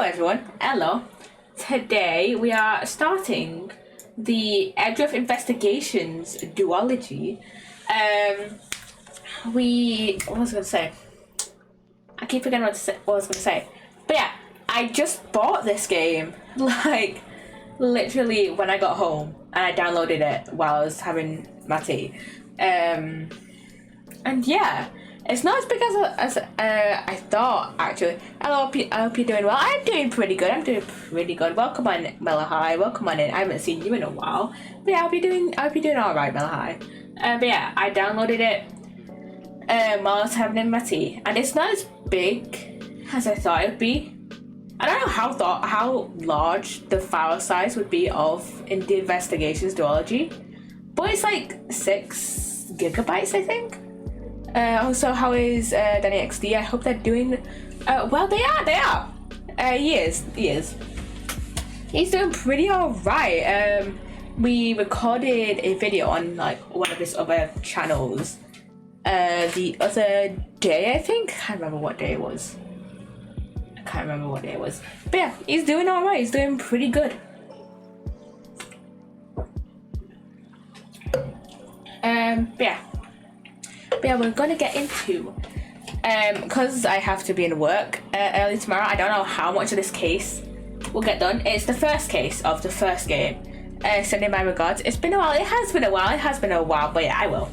everyone. Hello. Today we are starting the Edgeworth Investigations duology. What was I gonna say? I keep forgetting what I was gonna say. But yeah, I just bought this game like literally when I got home, and I downloaded it while I was having my tea. And yeah. It's not as big as I thought, actually. I hope you're doing well. I'm doing pretty good. Welcome on, Mela High. Welcome on in. I haven't seen you in a while. But yeah, I hope you're doing all right, Mela High. But yeah, I downloaded it while I was having my tea, and it's not as big as I thought it would be. I don't know how large the file size would be in the Investigations duology, but it's like 6 gigabytes, I think. Also, how is Danny XD? I hope they're doing well. They are. He is. He's doing pretty alright. We recorded a video on like one of his other channels the other day, I think. I can't remember what day it was. But yeah, he's doing alright. He's doing pretty good. But yeah, we're gonna get into because I have to be in work early tomorrow. I don't know how much of this case will get done. It's the first case of the first game. Sending my regards. It's been a while. It has been a while. But yeah, I will.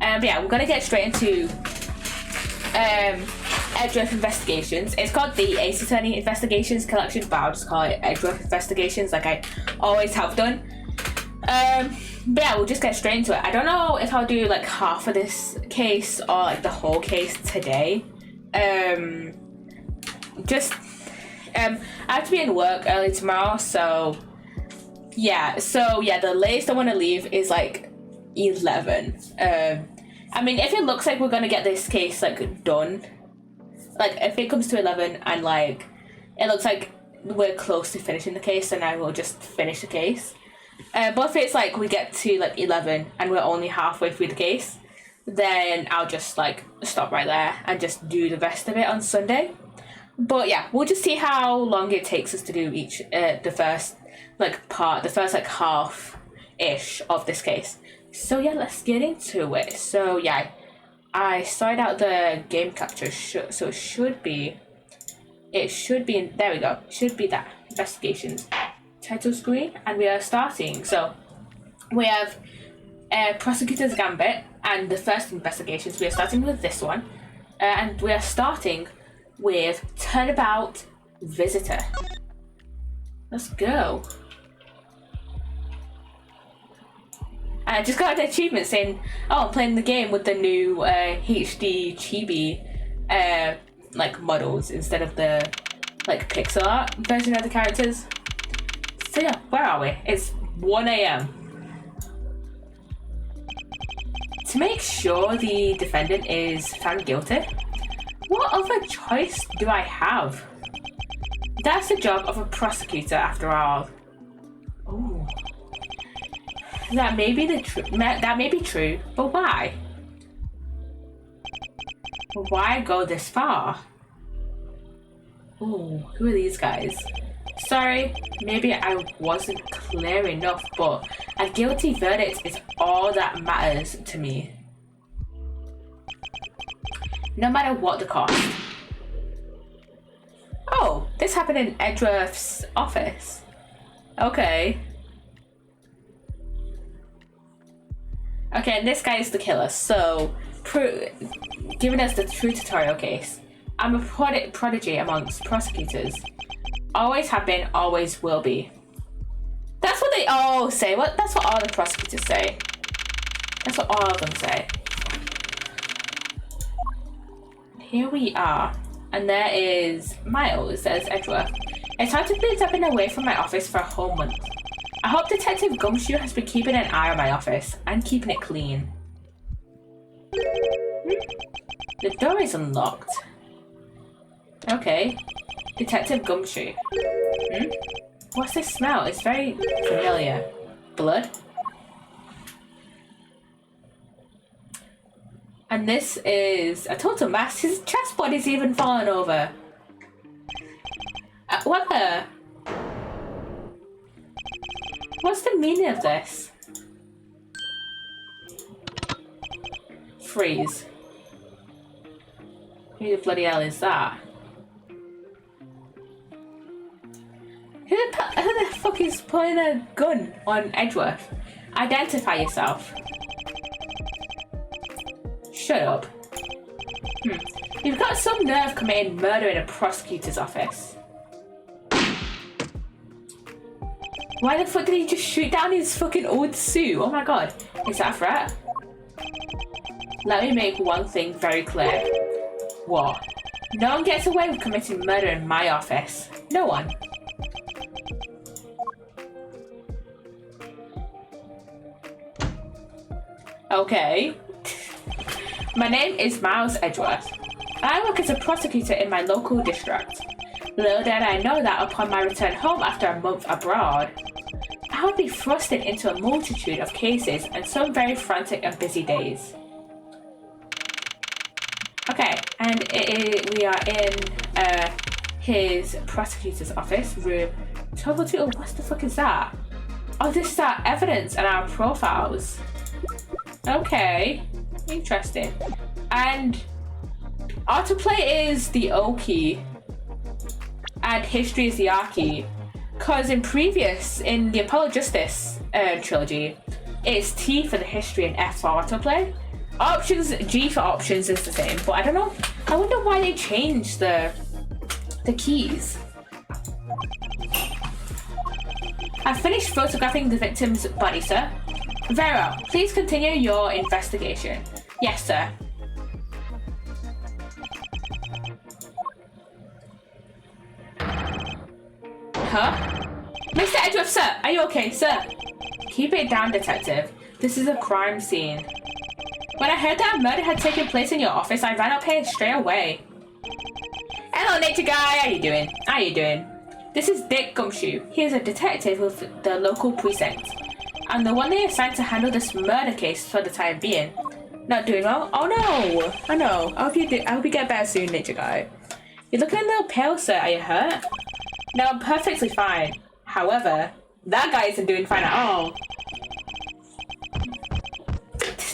But yeah, we're gonna get straight into Edgeworth Investigations. It's called the Ace Attorney Investigations Collection, but I'll just call it Edgeworth Investigations, like I always have done. But yeah, we'll just get straight into it. I don't know if I'll do like half of this case or like the whole case today. I have to be in work early tomorrow, so yeah, the latest I want to leave is like 11. I mean, if it looks like we're gonna get this case like done, like if it comes to 11 and like it looks like we're close to finishing the case, then I will just finish the case. But if it's like we get to like 11 and we're only halfway through the case, then I'll just like stop right there and just do the rest of it on Sunday. But yeah, we'll just see how long it takes us to do each the first half ish of this case. So yeah, let's get into it. So yeah, I started out the game capture, so it should be there we go. Should be that investigations title screen, and we are starting. So we have Prosecutor's Gambit and the first investigations. We are starting with this one, and we are starting with Turnabout Visitor. Let's go. And I just got an achievement saying, oh, I'm playing the game with the new HD chibi like models instead of the like pixel art version of the characters. So yeah, where are we? It's 1 a.m. To make sure the defendant is found guilty, what other choice do I have? That's the job of a prosecutor, after all. Ooh. That may be true, but why? Why go this far? Ooh, who are these guys? Sorry, maybe I wasn't clear enough, but a guilty verdict is all that matters to me. No matter what the cost. Oh, this happened in Edgeworth's office. Okay. Okay, and this guy is the killer, so giving us the true tutorial case. I'm a prodigy amongst prosecutors. Always have been, always will be. That's what they all say. That's what all the prosecutors say. That's what all of them say. Here we are. And there is Miles, says Edgeworth. It's hard to believe I've been away from my office for a whole month. I hope Detective Gumshoe has been keeping an eye on my office and keeping it clean. The door is unlocked. Okay. Detective Gumshoe. What's this smell? It's very familiar. Blood? And this is a total mess. His chessboard is even fallen over. What the? What's the meaning of this? Freeze. Who the bloody hell is that? Who the fuck is pulling a gun on Edgeworth? Identify yourself. Shut up. You've got some nerve committing murder in a prosecutor's office. Why the fuck did he just shoot down his fucking old suit? Oh my god. Is that a threat? Let me make one thing very clear. What? No one gets away with committing murder in my office. No one. Okay. My name is Miles Edgeworth. I work as a prosecutor in my local district. Little did I know that upon my return home after a month abroad, I would be thrusted into a multitude of cases and some very frantic and busy days. Okay, and we are in his prosecutor's office, room 1202. Oh, what the fuck is that? Oh, this is our evidence and our profiles. Okay, interesting. And autoplay is the O key, and history is the R key. Because in the Apollo Justice trilogy, it's T for the history and F for autoplay. Options, G for options is the same, but I don't know. I wonder why they changed the keys. I've finished photographing the victim's body, sir. Very well. Please continue your investigation. Yes, sir. Huh? Mr. Edgeworth, sir, are you okay, sir? Keep it down, detective. This is a crime scene. When I heard that a murder had taken place in your office, I ran up here straight away. Hello, nature guy. How you doing? How you doing? This is Dick Gumshoe. He is a detective with the local precinct. I'm the one they assigned to handle this murder case for the time being. Not doing well? Oh no! I know. I hope you get better soon, nature guy. You're looking a little pale, sir. Are you hurt? No, I'm perfectly fine. However, that guy isn't doing fine at all.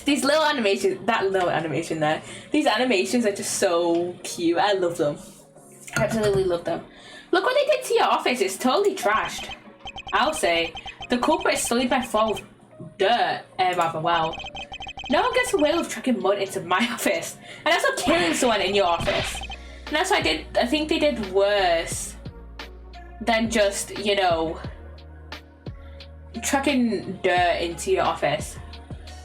These little animations, that little animation there. These animations are just so cute. I love them. I absolutely love them. Look what they did to your office. It's totally trashed. I'll say. The culprit sullied my floor with dirt rather well. No one gets away with trucking mud into my office. And also killing someone in your office. And that's what I think they did worse than just, you know, trucking dirt into your office.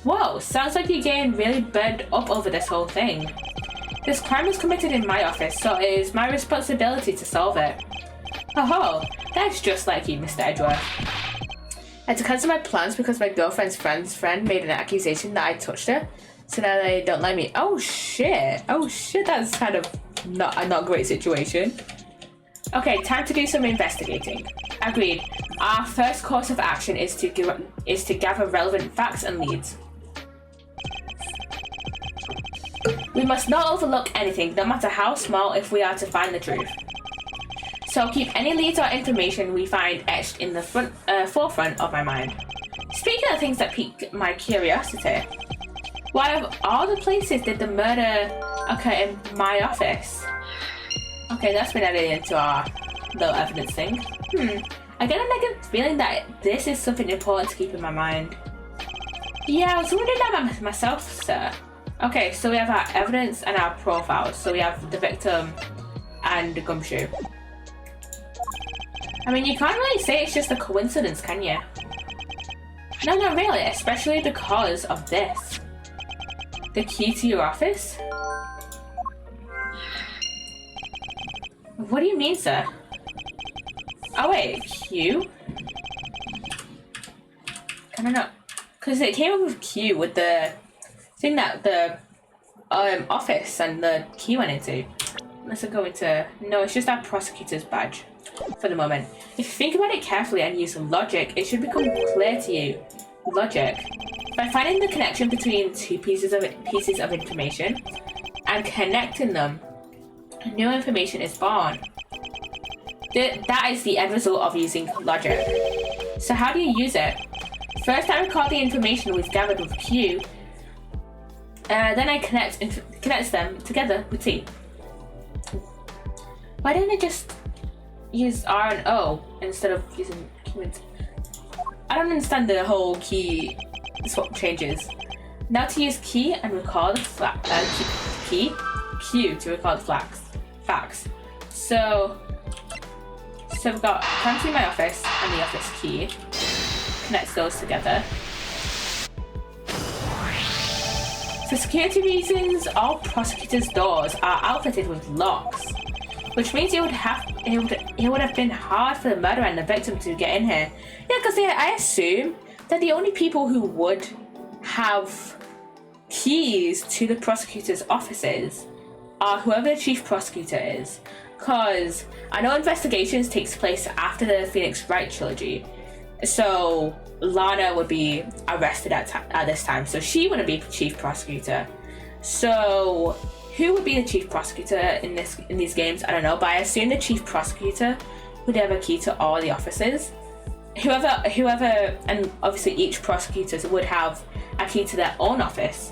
Whoa, sounds like you're getting really burned up over this whole thing. This crime was committed in my office, so it is my responsibility to solve it. Oh, that's just like you, Mr. Edgeworth. I had to cancel my plans because my girlfriend's friend's friend made an accusation that I touched her, so now they don't like me. Oh shit, that's kind of not a great situation. Okay, time to do some investigating. Agreed. Our first course of action is to gather relevant facts and leads. We must not overlook anything, no matter how small, if we are to find the truth. So keep any leads or information we find etched in the forefront of my mind. Speaking of things that pique my curiosity, why of all the places did the murder occur in my office? Okay, that's been added into our little evidence thing. I get a negative feeling that this is something important to keep in my mind. Yeah, I was wondering that myself, sir. Okay, so we have our evidence and our profiles. So we have the victim and the Gumshoe. I mean, you can't really say it's just a coincidence, can you? No, not really, especially because of this. The key to your office? What do you mean, sir? Oh wait, Q? I don't know. Because it came up with Q with the thing that the office and the key went into. Let's go into... No, it's just our prosecutor's badge for the moment. If you think about it carefully and use logic, it should become clear to you. Logic. By finding the connection between two pieces of information and connecting them, new information is born. That is the end result of using logic. So how do you use it? First, I record the information we've gathered with Q. Then I connect them together with T. Why didn't I just use R and O instead of using Q and T? I don't understand the whole key swap changes. Now to use key and record Q to record facts. So we've got country my office and the office key. Connects those together. For security reasons, all prosecutors' doors are outfitted with locks, which means it would have been hard for the murderer and the victim to get in here. Yeah, because I assume that the only people who would have keys to the prosecutor's offices are whoever the chief prosecutor is. Because I know investigations takes place after the Phoenix Wright trilogy, so Lana would be arrested at this time, so she wouldn't be chief prosecutor. So who would be the chief prosecutor in these games? I don't know, but I assume the chief prosecutor would have a key to all the offices. Whoever, and obviously each prosecutor would have a key to their own office.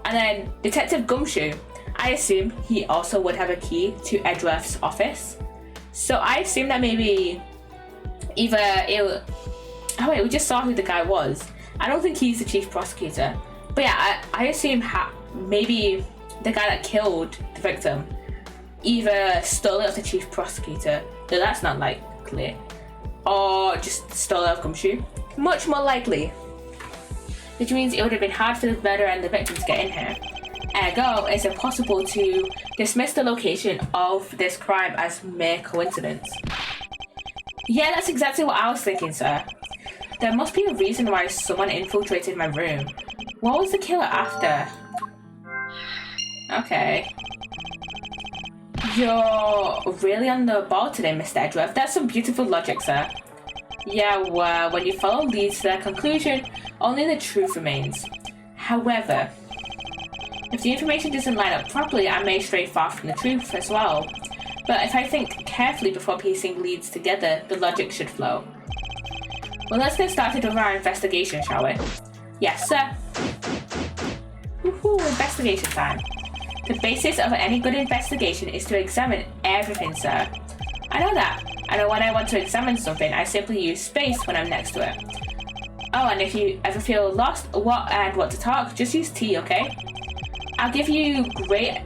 And then Detective Gumshoe, I assume he also would have a key to Edgeworth's office. So I assume that maybe we just saw who the guy was. I don't think he's the chief prosecutor. But yeah, I assume maybe the guy that killed the victim either stole it off the chief prosecutor, though that's not likely, or just stole it off Gumshoe. Much more likely. Which means it would have been hard for the murderer and the victim to get in here. Ergo, it's impossible to dismiss the location of this crime as mere coincidence. Yeah, that's exactly what I was thinking, sir. There must be a reason why someone infiltrated my room. What was the killer after? Okay. You're really on the ball today, Mr. Edgeworth. That's some beautiful logic, sir. Yeah, well, when you follow leads to their conclusion, only the truth remains. However, if the information doesn't line up properly, I may stray far from the truth as well. But if I think carefully before piecing leads together, the logic should flow. Well, let's get started with our investigation, shall we? Yes, sir. Woohoo, investigation time. The basis of any good investigation is to examine everything, sir. I know that. I know when I want to examine something, I simply use space when I'm next to it. Oh, and if you ever feel lost what to talk, just use T, okay? I'll give you great,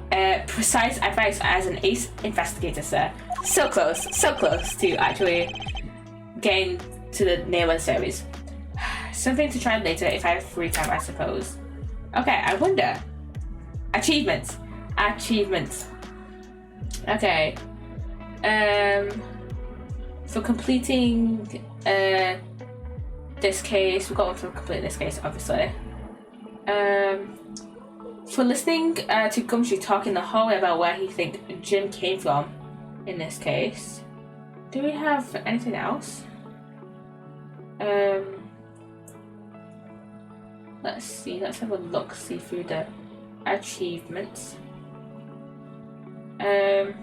precise advice as an ace investigator, sir. So close to actually getting to the name of the series. Something to try later if I have free time, I suppose. Okay, I wonder. Achievements. Okay. For completing this case, we've got one for completing this case, obviously. For listening to Gumshoe talk in the hallway about where he thinks Jim came from in this case. Do we have anything else? Let's see, let's have a look, see through the achievements. I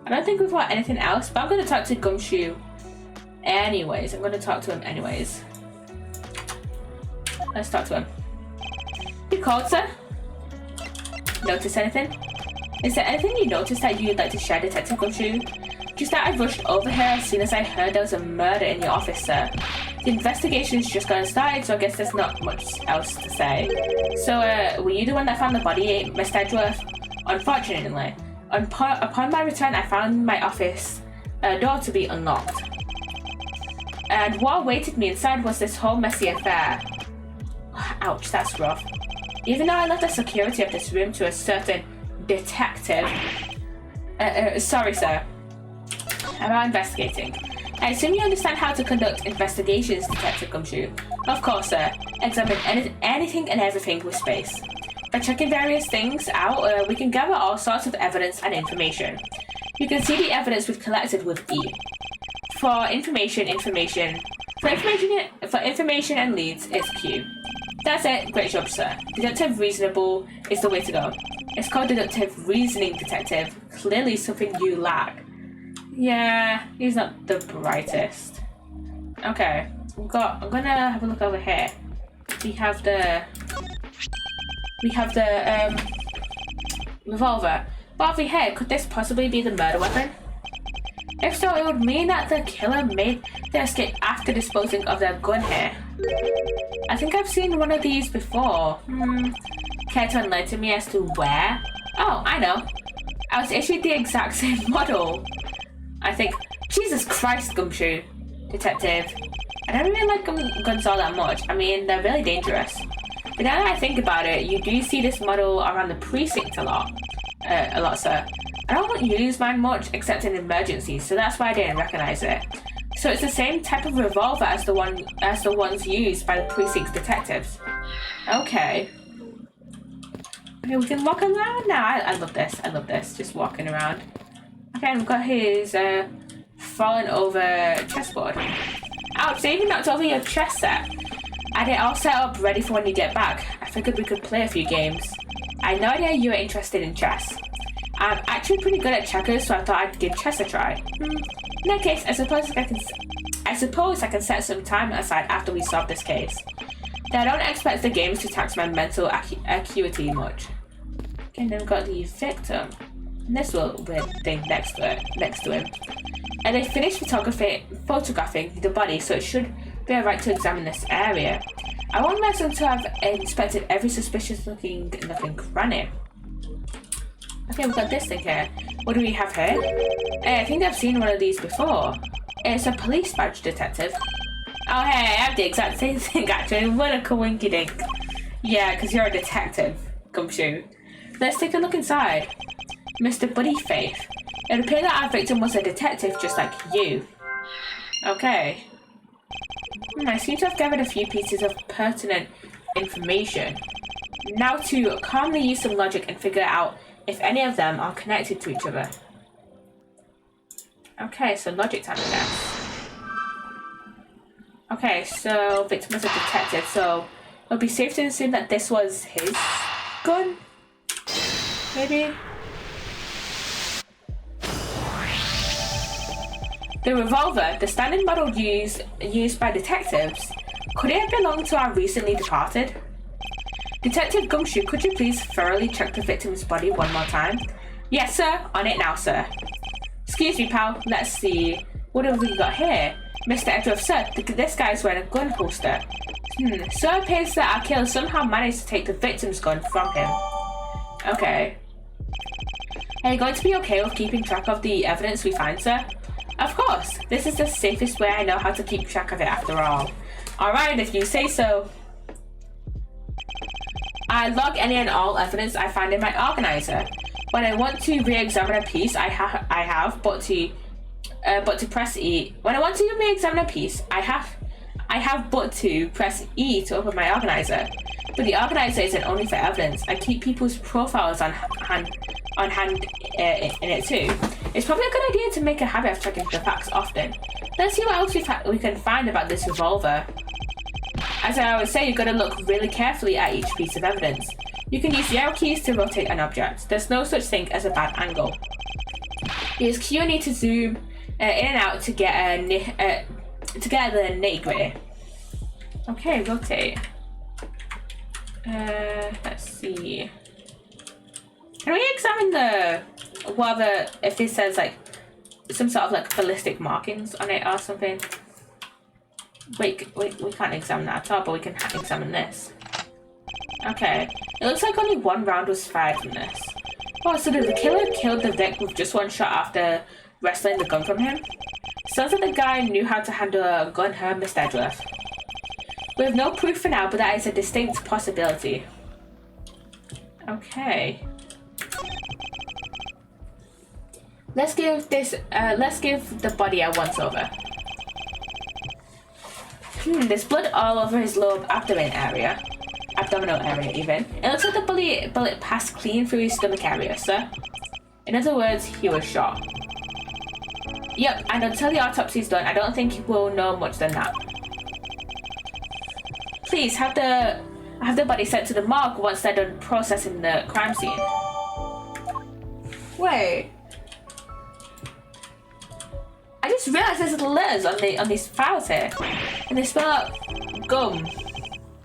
don't think we've got anything else, but I'm going to talk to Gumshoe anyways. Let's talk to him. You called, sir? Notice anything? Is there anything you noticed that you'd like to share, Detective Gumshoe? Just that I rushed over here as soon as I heard there was a murder in your office, sir. The investigation's just gotten started, so I guess there's not much else to say. So, were you the one that found the body, Mr. Edgeworth? Unfortunately, upon my return, I found my office door to be unlocked. And what awaited me inside was this whole messy affair. Ouch, that's rough. Even though I left the security of this room to a certain detective... sorry, sir. About investigating. I assume you understand how to conduct investigations, Detective Gumshoe. Of course, sir. Examine anything and everything with space. By checking various things out, we can gather all sorts of evidence and information. You can see the evidence we've collected with E. For information and leads, it's Q. That's it. Great job, sir. Detective Reasonable is the way to go. It's called deductive reasoning, detective. Clearly something you lack. Yeah, he's not the brightest. Okay, I'm gonna have a look over here. We have the revolver. But over here, could this possibly be the murder weapon? If so, it would mean that the killer made their escape after disposing of their gun here. I think I've seen one of these before. Care to enlighten me as to where? Oh, I know. I was issued the exact same model. I think, Jesus Christ, Gumshoe. Detective. I don't really like guns all that much. I mean, they're really dangerous. But now that I think about it, you do see this model around the precinct a lot, sir. I don't use mine much except in emergencies, so that's why I didn't recognize it. So it's the same type of revolver as the ones used by the precinct's detectives. Okay. Okay, we can walk around now. I love this. I love this. Just walking around. Okay, and we've got his fallen over chessboard. Ouch, they even knocked over your chess set. I had it all set up ready for when you get back. I figured we could play a few games. I had no idea you were interested in chess. I'm actually pretty good at checkers, so I thought I'd give chess a try. In that case, I suppose I can set some time aside after we solve this case. Though I don't expect the games to tax my mental acuity much. Okay, and then we've got the victim. And this little weird thing next to him. And they finished photographing the body, so it should be alright to examine this area. I want them to have inspected every suspicious looking cranny. Okay, we've got this thing here. What do we have here? Hey, I think I've seen one of these before. It's a police badge, detective. Oh, hey, I have the exact same thing, actually. What a coinkydink. Yeah, because you're a detective, Gumshoe. Let's take a look inside. Mr. Buddy Faith. It would appear that our victim was a detective just like you. Okay. I seem to have gathered a few pieces of pertinent information. Now to calmly use some logic and figure out if any of them are connected to each other. Okay, so logic time, I guess. Okay, so victim was a detective, so it would be safe to assume that this was his gun? Maybe? The revolver, the standard model used by detectives, could it have belonged to our recently departed? Detective Gumshoe, could you please thoroughly check the victim's body one more time? Yes, sir. On it now, sir. Excuse me, pal. Let's see. What have we got here? Mr. Edgeworth, sir. This guy's wearing a gun holster. So it appears that our killer somehow managed to take the victim's gun from him. Okay. Are you going to be okay with keeping track of the evidence we find, sir? Of course. This is the safest way I know how to keep track of it after all. Alright, if you say so. I log any and all evidence I find in my organizer. When I want to re-examine a piece, I have but to press E. When I want to re-examine a piece, I have but to press E to open my organizer. But the organizer isn't only for evidence. I keep people's profiles on hand in it too. It's probably a good idea to make a habit of checking the facts often. Let's see what else we can find about this revolver. As I always say, you've got to look really carefully at each piece of evidence. You can use the arrow keys to rotate an object. There's no such thing as a bad angle. Use Q and E to zoom in and out to get the nitty-gritty. Okay, rotate. Let's see. Can we examine if this says like some sort of like ballistic markings on it or something? Wait, we can't examine that at all, but we can examine this. Okay, it looks like only one round was fired from this. Oh, so the killer killed the Vic with just one shot after wresting the gun from him? Sounds like the guy knew how to handle a gun, huh, Mr. Edgeworth? We have no proof for now, but that is a distinct possibility. Okay. Let's give the body a once-over. There's blood all over his lower abdominal area even. It looks like the bullet passed clean through his stomach area, sir. In other words, he was shot. Yep, and until the autopsy's done, I don't think we'll know much than that. Please have the body sent to the morgue once they're done processing the crime scene. Wait. I just realised there's little letters on these files here. And they spell out gum.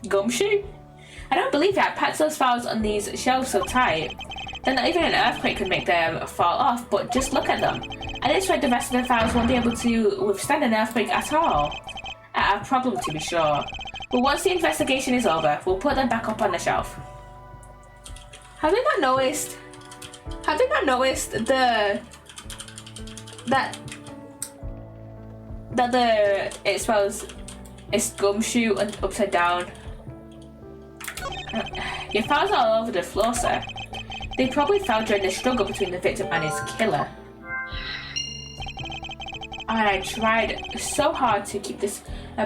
Gumshoe? I don't believe it. I packed those files on these shelves so tight that not even an earthquake could make them fall off, but just look at them. At this rate, the rest of the files won't be able to withstand an earthquake at all. A problem to be sure. But once the investigation is over, we'll put them back up on the shelf. Have they not noticed it spells it's gumshoe and upside down? Your files are all over the floor, sir. They probably fell during the struggle between the victim and his killer. And I tried so hard to keep this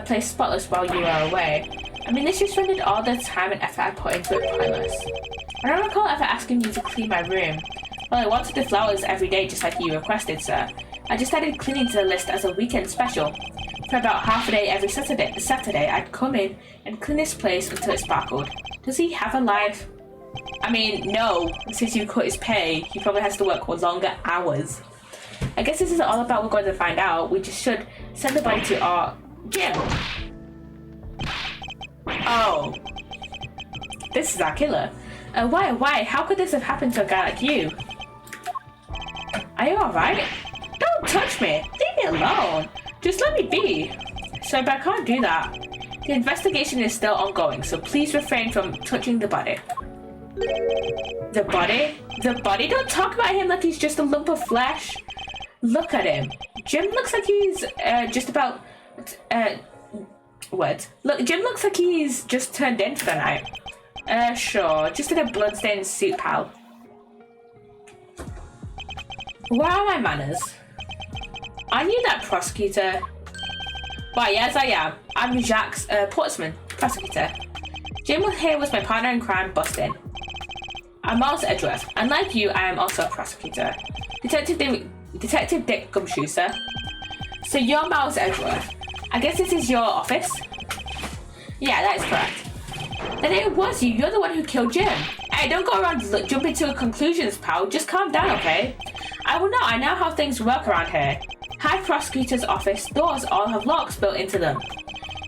place spotless while you were away. I mean, this just rendered all the time and effort I put into it pointless. I don't recall ever asking you to clean my room. Well, I wanted the flowers every day just like you requested, sir. I just added cleaning to the list as a weekend special. For about half a day every Saturday, I'd come in and clean this place until it sparkled. Does he have a life? I mean, no. Since you cut his pay, he probably has to work longer hours. I guess this is all about we're going to find out. We just should send the body to our gym. Oh. This is our killer. Why? How could this have happened to a guy like you? Are you alright? Don't touch me! Leave me alone! Just let me be! Sorry, but I can't do that. The investigation is still ongoing, so please refrain from touching the body. The body? The body? Don't talk about him like he's just a lump of flesh. Look at him. Jim looks like he's just about... what? Look, Jim looks like he's just turned in for the night. Sure. Just in a bloodstained suit, pal. Where are my manners? Are you that prosecutor? Why, yes, I am. I'm Jacques Portsman, prosecutor. Jim here was my partner in crime, busting. I'm Miles Edgeworth, and like you, I am also a prosecutor. Detective Dick Gumshoe, sir. So you're Miles Edgeworth. I guess this is your office? Yeah, that is correct. Then it was you. You're the one who killed Jim. Hey, don't go around jumping to conclusions, pal. Just calm down, okay? I will not. I know how things work around here. High Prosecutor's office doors all have locks built into them.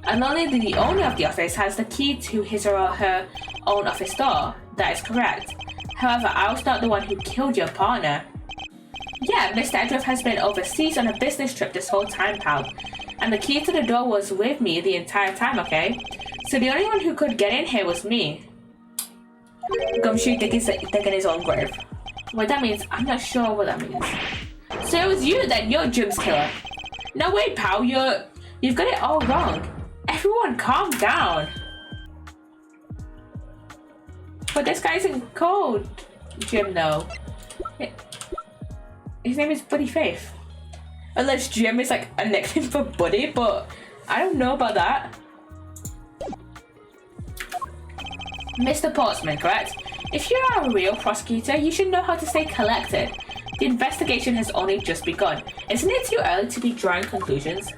And only the owner of the office has the key to his or her own office door. That is correct. However, I was not the one who killed your partner. Yeah, Mr. Edgeworth has been overseas on a business trip this whole time, pal. And the key to the door was with me the entire time, okay? So the only one who could get in here was me. Gumshoe digging his own grave. What that means, I'm not sure what that means. So it was you then, you're Jim's killer. No wait, pal, you've got it all wrong. Everyone calm down. But this guy isn't called Jim though. His name is Buddy Faith. Unless Jim is like a nickname for Buddy, but I don't know about that. Mr. Portsman, correct? If you are a real prosecutor, you should know how to stay collected. The investigation has only just begun. Isn't it too early to be drawing conclusions?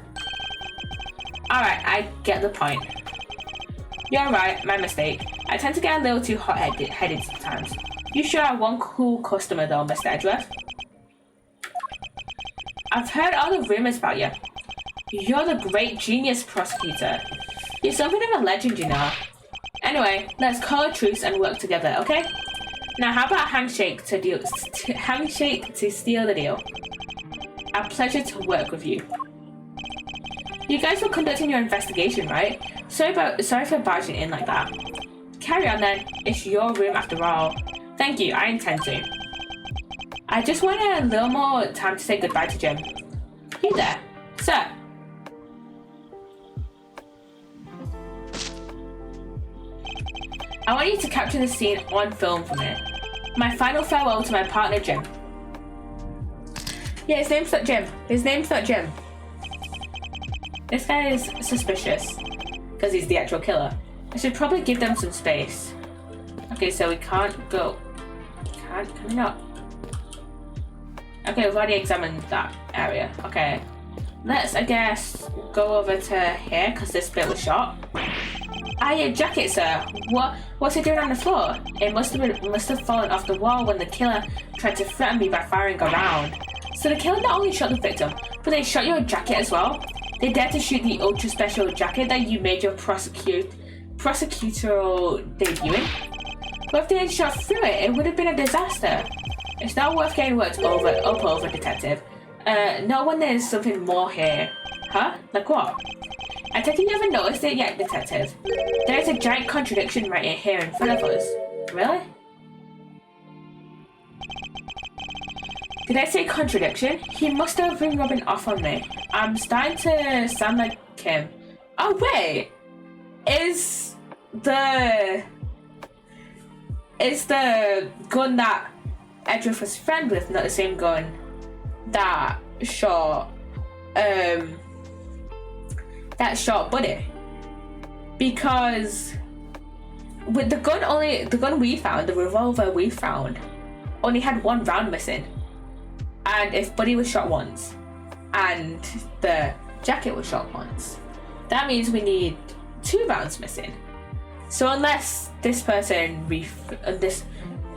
Alright, I get the point. You're right, my mistake. I tend to get a little too hot-headed sometimes. You sure are one cool customer though, Mr. Edgeworth. I've heard all the rumors about you. You're the great genius prosecutor. You're something of a legend, you know. Anyway, let's call a truce and work together, okay? Now, how about a handshake to steal the deal? A pleasure to work with you. You guys were conducting your investigation, right? Sorry for barging in like that. Carry on then. It's your room after all. Thank you. I intend to. I just wanted a little more time to say goodbye to Jim. You there, sir? I want you to capture the scene on film for me. My final farewell to my partner, Jim. Yeah, his name's not Jim. His name's not Jim. This guy is suspicious because he's the actual killer. I should probably give them some space. Okay, so we can't go. Can we not? Okay, we've already examined that area. Okay. Let's, I guess, go over to here because this bit was shot. Ah, your jacket, sir. What's it doing on the floor? It must have fallen off the wall when the killer tried to threaten me by firing around. So the killer not only shot the victim, but they shot your jacket as well? They dared to shoot the ultra special jacket that you made your prosecutorial debut in? But if they had shot through it, it would have been a disaster. It's not worth getting worked up over, detective. No one there's something more here. Huh? Like what? I take it you haven't noticed it yet, detective. There's a giant contradiction right here in front of us. Really? Did I say contradiction? He must have been rubbing off on me. I'm starting to sound like him. Oh wait! Is the gun that Edgeworth was friend with not the same gun that shot Buddy? Because with the gun we found, the revolver we found, only had one round missing. And if Buddy was shot once and the jacket was shot once, that means we need 2 rounds missing. So unless this person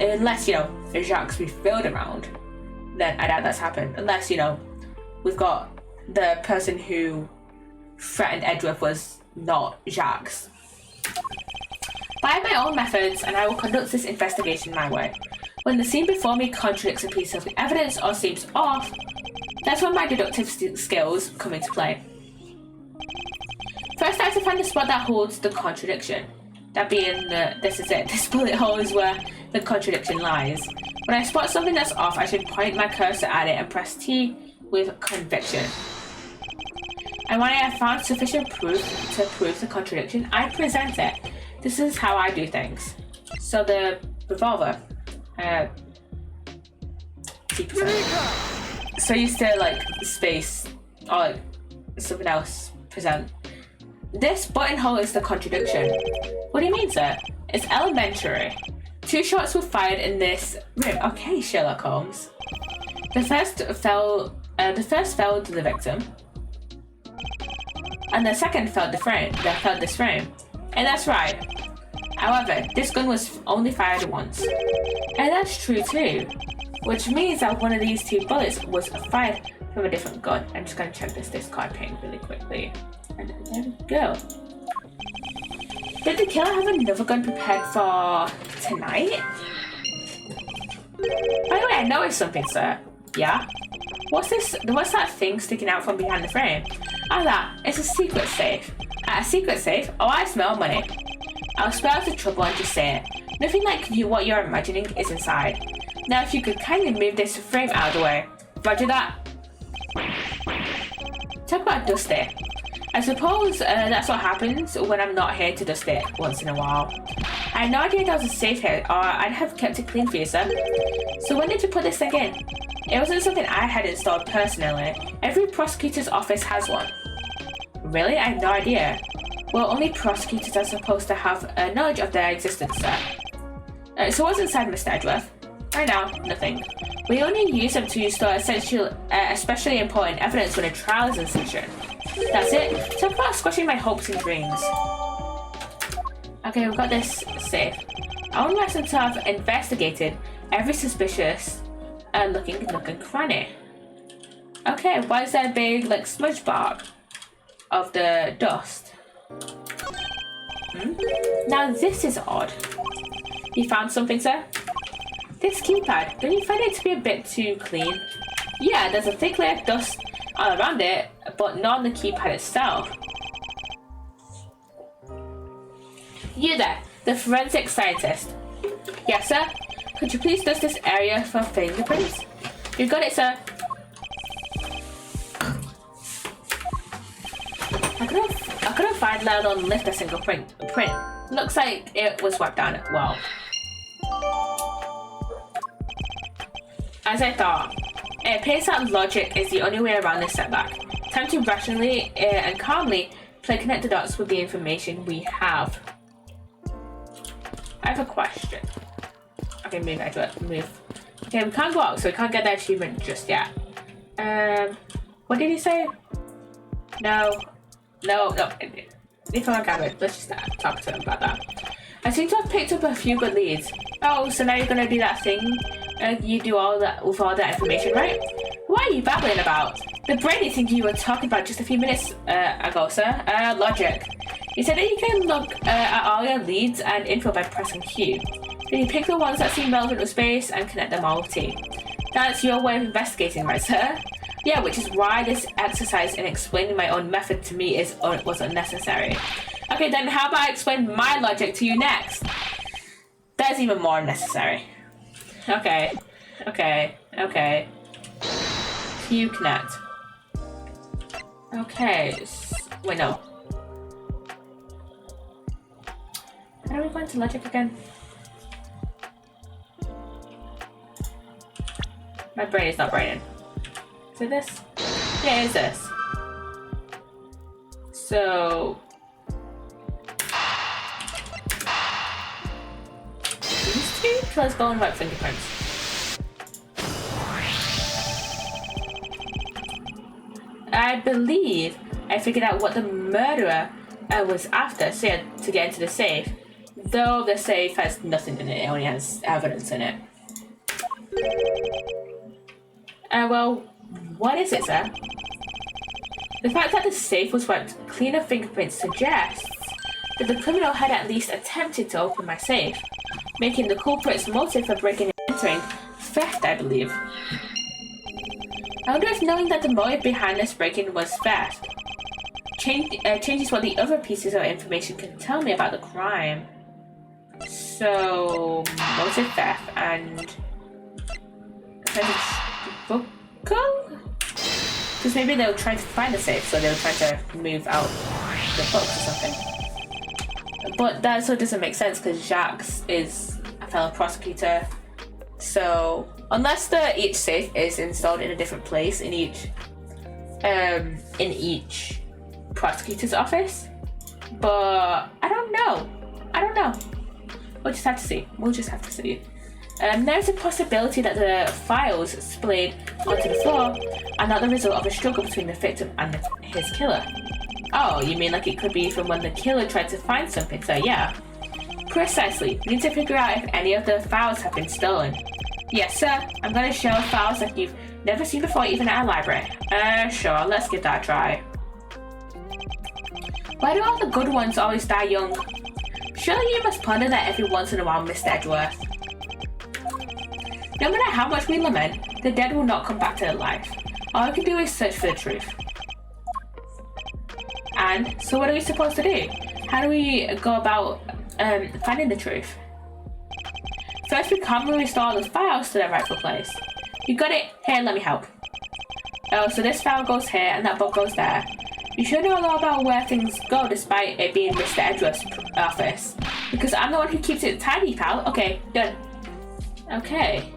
unless Jacques refilled a round, then I doubt that's happened. Unless we've got the person who threatened Edgeworth was not Jacques. But I have my own methods, and I will conduct this investigation my way. When the scene before me contradicts a piece of evidence or seems off, that's when my deductive skills come into play. First, I have to find the spot that holds the contradiction. That being this bullet hole is where the contradiction lies. When I spot something that's off, I should point my cursor at it and press T with conviction. And when I have found sufficient proof to prove the contradiction, I present it. This is how I do things. So the revolver, 2%. So used to like space or like something else present. This buttonhole is the contradiction. What do you mean, sir? It's elementary. 2 shots were fired in this room. Okay, Sherlock Holmes. The first fell to the victim, and the second felled this frame. And that's right. However, this gun was only fired once. And that's true too. Which means that one of these 2 bullets was fired from a different gun. I'm just gonna check this discard pane really quickly. And there we go. Did the killer have another gun prepared for tonight? By the way, I noticed something, sir. Yeah? What's that thing sticking out from behind the frame? Oh, it's a secret safe. A secret safe? Oh, I smell money. I'll spare out the trouble and just say it. Nothing like what you're imagining is inside. Now, if you could kindly move this frame out of the way. Roger that. Talk about dusty. I suppose that's what happens when I'm not here to dust it once in a while. I had no idea there was a safe here, or I'd have kept it clean for you, sir. So when did you put this thing in? It wasn't something I had installed personally. Every prosecutor's office has one. Really? I had no idea. Well, only prosecutors are supposed to have knowledge of their existence, sir. So what's inside, Mr. Edgeworth? Right now, nothing. We only use them to store especially important evidence when a trial is in session. That's it. Talk about squashing my hopes and dreams. Okay, we've got this safe. I would like them to have investigated every suspicious looking nook and cranny. Okay, why is there a big smudge mark of the dust? Now this is odd. You found something, sir? This keypad, don't you find it to be a bit too clean? Yeah, there's a thick layer of dust all around it, but not on the keypad itself. You there, the forensic scientist. Yes, sir? Could you please dust this area for fingerprints? You got it, sir. I couldn't find let alone lift a single print. Looks like it was wiped down as well. As I thought, it appears that logic is the only way around this setback. Time to rationally and calmly connect the dots with the information we have. I have a question. Okay, move, Edgeworth, move. Okay, we can't go out, so we can't get that achievement just yet. What did he say? No. Info I gathered. Let's just talk to him about that. I seem to have picked up a few good leads. Oh, so now you're gonna do that thing? You do all that with all that information, right? What are you babbling about? The brainy thing you were talking about just a few minutes ago, sir. Logic. You said that you can look at all your leads and info by pressing Q. Then you pick the ones that seem relevant to space and connect them all to. That's your way of investigating, right, sir? Yeah, which is why this exercise in explaining my own method to me was unnecessary. Okay, then how about I explain my logic to you next? That's even more unnecessary. Okay. Q connect. Okay. Wait, no. How do we go into logic again? My brain is not braining. Is it this? Yeah, it is this. So... these two? So let's go and wipe fingerprints. I believe I figured out what the murderer was after, so yeah, to get into the safe. Though the safe has nothing in it, it only has evidence in it. Well, what is it, sir? The fact that the safe was wiped clean of fingerprints suggests that the criminal had at least attempted to open my safe, making the culprit's motive for breaking and entering theft, I believe. I wonder if knowing that the motive behind this break-in was theft changes what the other pieces of information can tell me about the crime. So, motive theft and... because maybe they were trying to find the safe, so they were trying to move out the books or something. But that also doesn't make sense because Jacques is a fellow prosecutor. So unless each safe is installed in a different place in each prosecutor's office, but I don't know. We'll just have to see. There's a possibility that the files splayed onto the floor are not the result of a struggle between the victim and his killer. Oh, you mean like it could be from when the killer tried to find something, so yeah. Precisely. We need to figure out if any of the files have been stolen. Yes, sir. I'm going to show files that you've never seen before, even at a library. Sure. Let's give that a try. Why do all the good ones always die young? Surely you must ponder that every once in a while, Mr. Edgeworth. No matter how much we lament, the dead will not come back to life. All we can do is search for the truth. And, so what are we supposed to do? How do we go about finding the truth? First, we calmly restore all the files to their rightful place. You got it? Here, let me help. Oh, so this file goes here and that book goes there. You should know a lot about where things go despite it being Mr. Edgeworth's office. Because I'm the one who keeps it tidy, pal. Okay, done. Okay.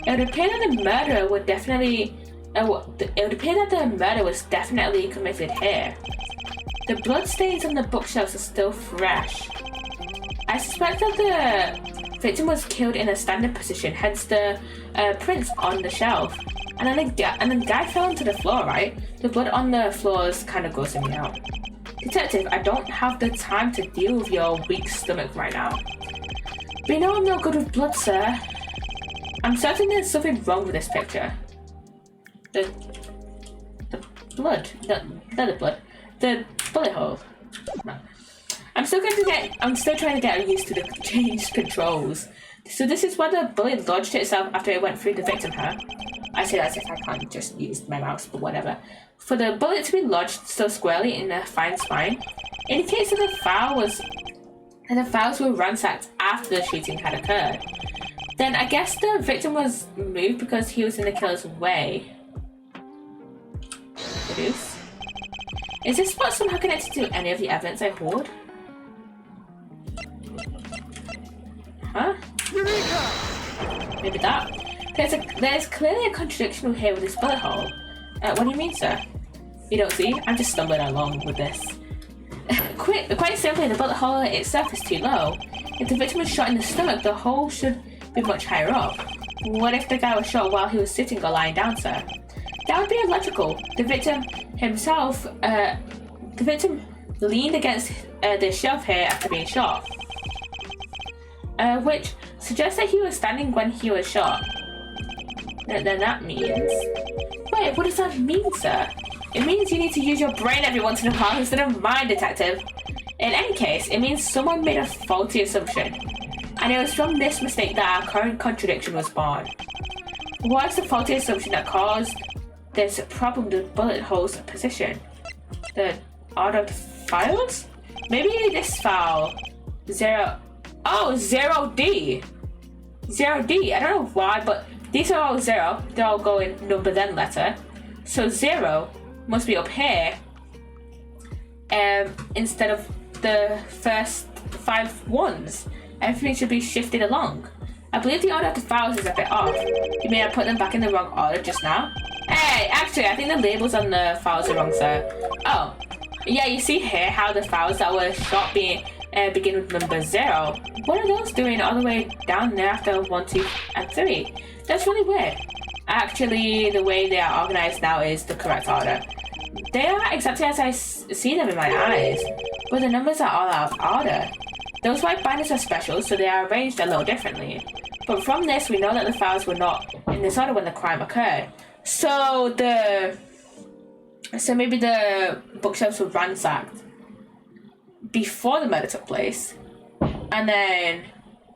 It would appear that the murder would definitely... it would appear that the murder was definitely committed here. The bloodstains on the bookshelves are still fresh. I suspect that the victim was killed in a standing position, hence the prints on the shelf. And then the guy fell onto the floor, right? The blood on the floors kind of grossing me out. Detective, I don't have the time to deal with your weak stomach right now. But you know I'm no good with blood, sir. I'm certain there's something wrong with this picture. The blood. Not the blood. The bullet hole. No. I'm still trying to get used to the changed controls. So this is where the bullet lodged itself after it went through the victim, huh? I say that as if I can't just use my mouse, but whatever. For the bullet to be lodged so squarely in a fine spine indicates that the files were ransacked after the shooting had occurred. Then I guess the victim was moved because he was in the killer's way. Produce. Is this spot somehow connected to any of the evidence I hoard? Huh? Maybe that. There's clearly a contradiction here with this bullet hole. What do you mean, sir? You don't see? I'm just stumbling along with this. Quite simply, the bullet hole itself is too low. If the victim was shot in the stomach, the hole should be much higher up. What if the guy was shot while he was sitting or lying down, sir? That would be illogical. The victim himself, leaned against the shelf here after being shot. Which suggests that he was standing when he was shot. Then that means... Wait, what does that mean, sir? It means you need to use your brain every once in a while instead of mine, detective. In any case, it means someone made a faulty assumption. And it was from this mistake that our current contradiction was born. What's the faulty assumption that caused this problem with the bullet hole's position? The order of the files? Maybe this file... 0... Oh, 0D! 0D, I don't know why, but these are all 0. They're all going number then letter. So 0 must be up here instead of the first 5 ones. Everything should be shifted along. I believe the order of the files is a bit off. You may have put them back in the wrong order just now. Hey, actually, I think the labels on the files are wrong, sir. Oh, yeah, you see here how the files that were shot begin with number 0. What are those doing all the way down there after 1, 2, and 3? That's really weird. Actually, the way they are organized now is the correct order. They are exactly as I see them in my eyes, but the numbers are all out of order. Those white binders are special, so they are arranged a little differently. But from this, we know that the files were not in this order when the crime occurred. So maybe the bookshelves were ransacked before the murder took place, and then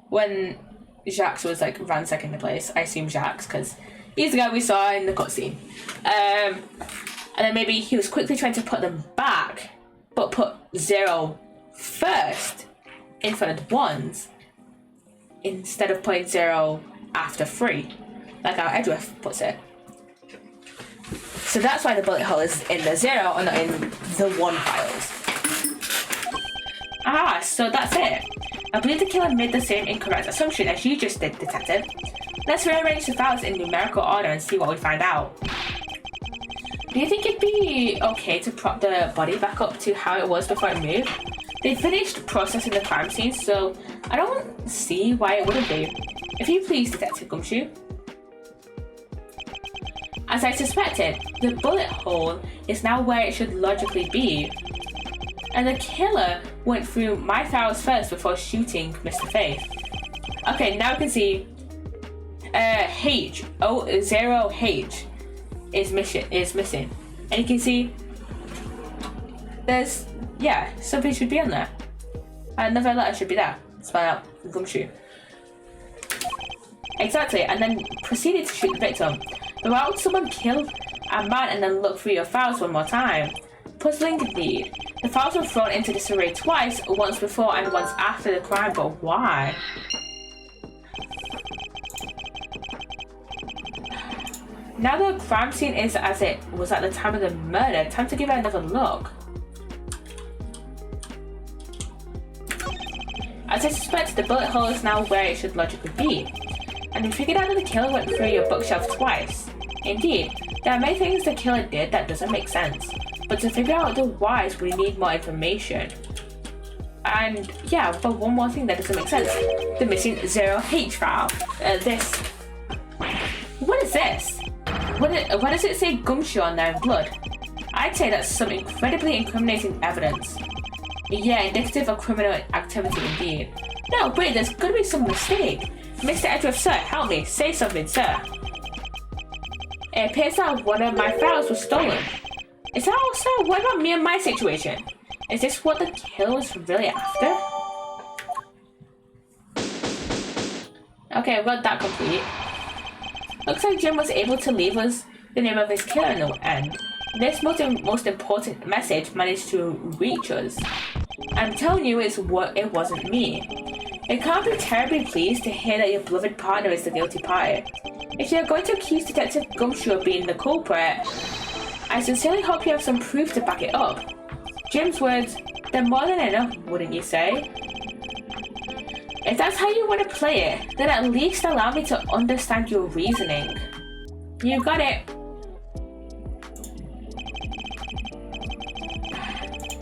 when Jacques was like ransacking the place, I assume Jacques because he's the guy we saw in the cutscene, and then maybe he was quickly trying to put them back, but put 0 first in front of the 1s instead of putting 0 after 3, like how Edgeworth puts it. So that's why the bullet hole is in the 0 and not in the 1 files. Ah, so that's it. I believe the killer made the same incorrect assumption as you just did, detective. Let's rearrange the files in numerical order and see what we find out. Do you think it'd be okay to prop the body back up to how it was before it moved? They finished processing the crime scene, so I don't see why it wouldn't be. If you please, Detective Gumshoe. As I suspected, the bullet hole is now where it should logically be. And the killer went through my files first before shooting Mr. Faith. Okay, now we can see H0H is missing. And you can see there's something should be on there. Another letter should be there. Spell out Gumshoe. Exactly, and then proceeded to shoot the victim. But why would someone kill a man and then look through your files one more time? Puzzling indeed. The files were thrown into disarray twice, once before and once after the crime, but why? Now the crime scene is as it was at the time of the murder, time to give it another look. As I suspect, the bullet hole is now where it should logically be. And we figured out that the killer went through your bookshelf twice. Indeed, there are many things the killer did that doesn't make sense. But to figure out the whys, we need more information. And yeah, but one more thing that doesn't make sense. The missing 0H file. What is this? Why does it say Gumshoe on there in blood? I'd say that's some incredibly incriminating evidence. Yeah, indicative of criminal activity indeed. No, wait, there's gotta be some mistake. Mr. Edgeworth, sir, help me. Say something, sir. It appears that one of my files was stolen. Is that all, sir? What about me and my situation? Is this what the killer was really after? Okay, well, that complete. Looks like Jim was able to leave us the name of his killer in the end. This most important message managed to reach us. I'm telling you, it wasn't me. You can't be terribly pleased to hear that your beloved partner is the guilty party. If you're going to accuse Detective Gumshoe of being the culprit, I sincerely hope you have some proof to back it up. Jim's words, they're more than enough, wouldn't you say? If that's how you want to play it, then at least allow me to understand your reasoning. You got it.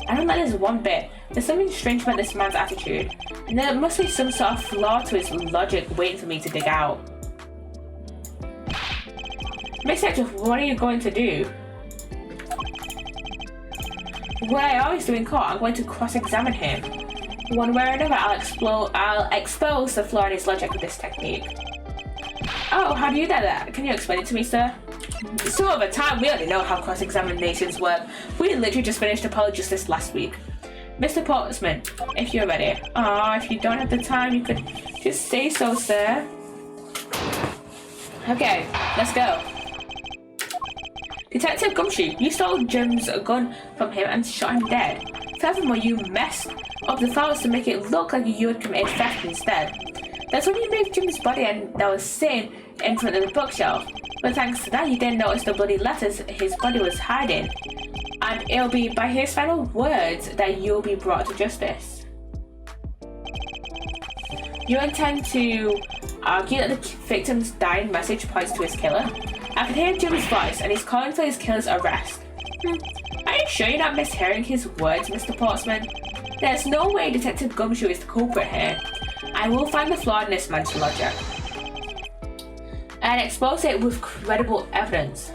I don't like this one bit. There's something strange about this man's attitude, and there must be some sort of flaw to his logic waiting for me to dig out. Miss Edgeworth, what are you going to do? what I always do in court, I'm going to cross-examine him. One way or another, I'll expose the flaw in his logic with this technique. Oh, how do you do that? Can you explain it to me, sir? So over time, we already know how cross-examinations work. We literally just finished apologies this last week. Mr. Portsman, if you're ready. If you don't have the time, you could just say so, sir. Okay, let's go. Detective Gumshoe, you stole Jim's gun from him and shot him dead. Furthermore, you messed up the files to make it look like you had committed theft instead. That's when you moved Jim's body and that was sitting in front of the bookshelf. But thanks to that, you didn't notice the bloody letters his body was hiding. And it'll be by his final words that you'll be brought to justice. You intend to argue that the victim's dying message points to his killer? I can hear Jim's voice and he's calling for his killer's arrest. Are you sure you're not mishearing his words, Mr. Portsman? There's no way Detective Gumshoe is the culprit here. I will find the flaw in this man's logic and expose it with credible evidence.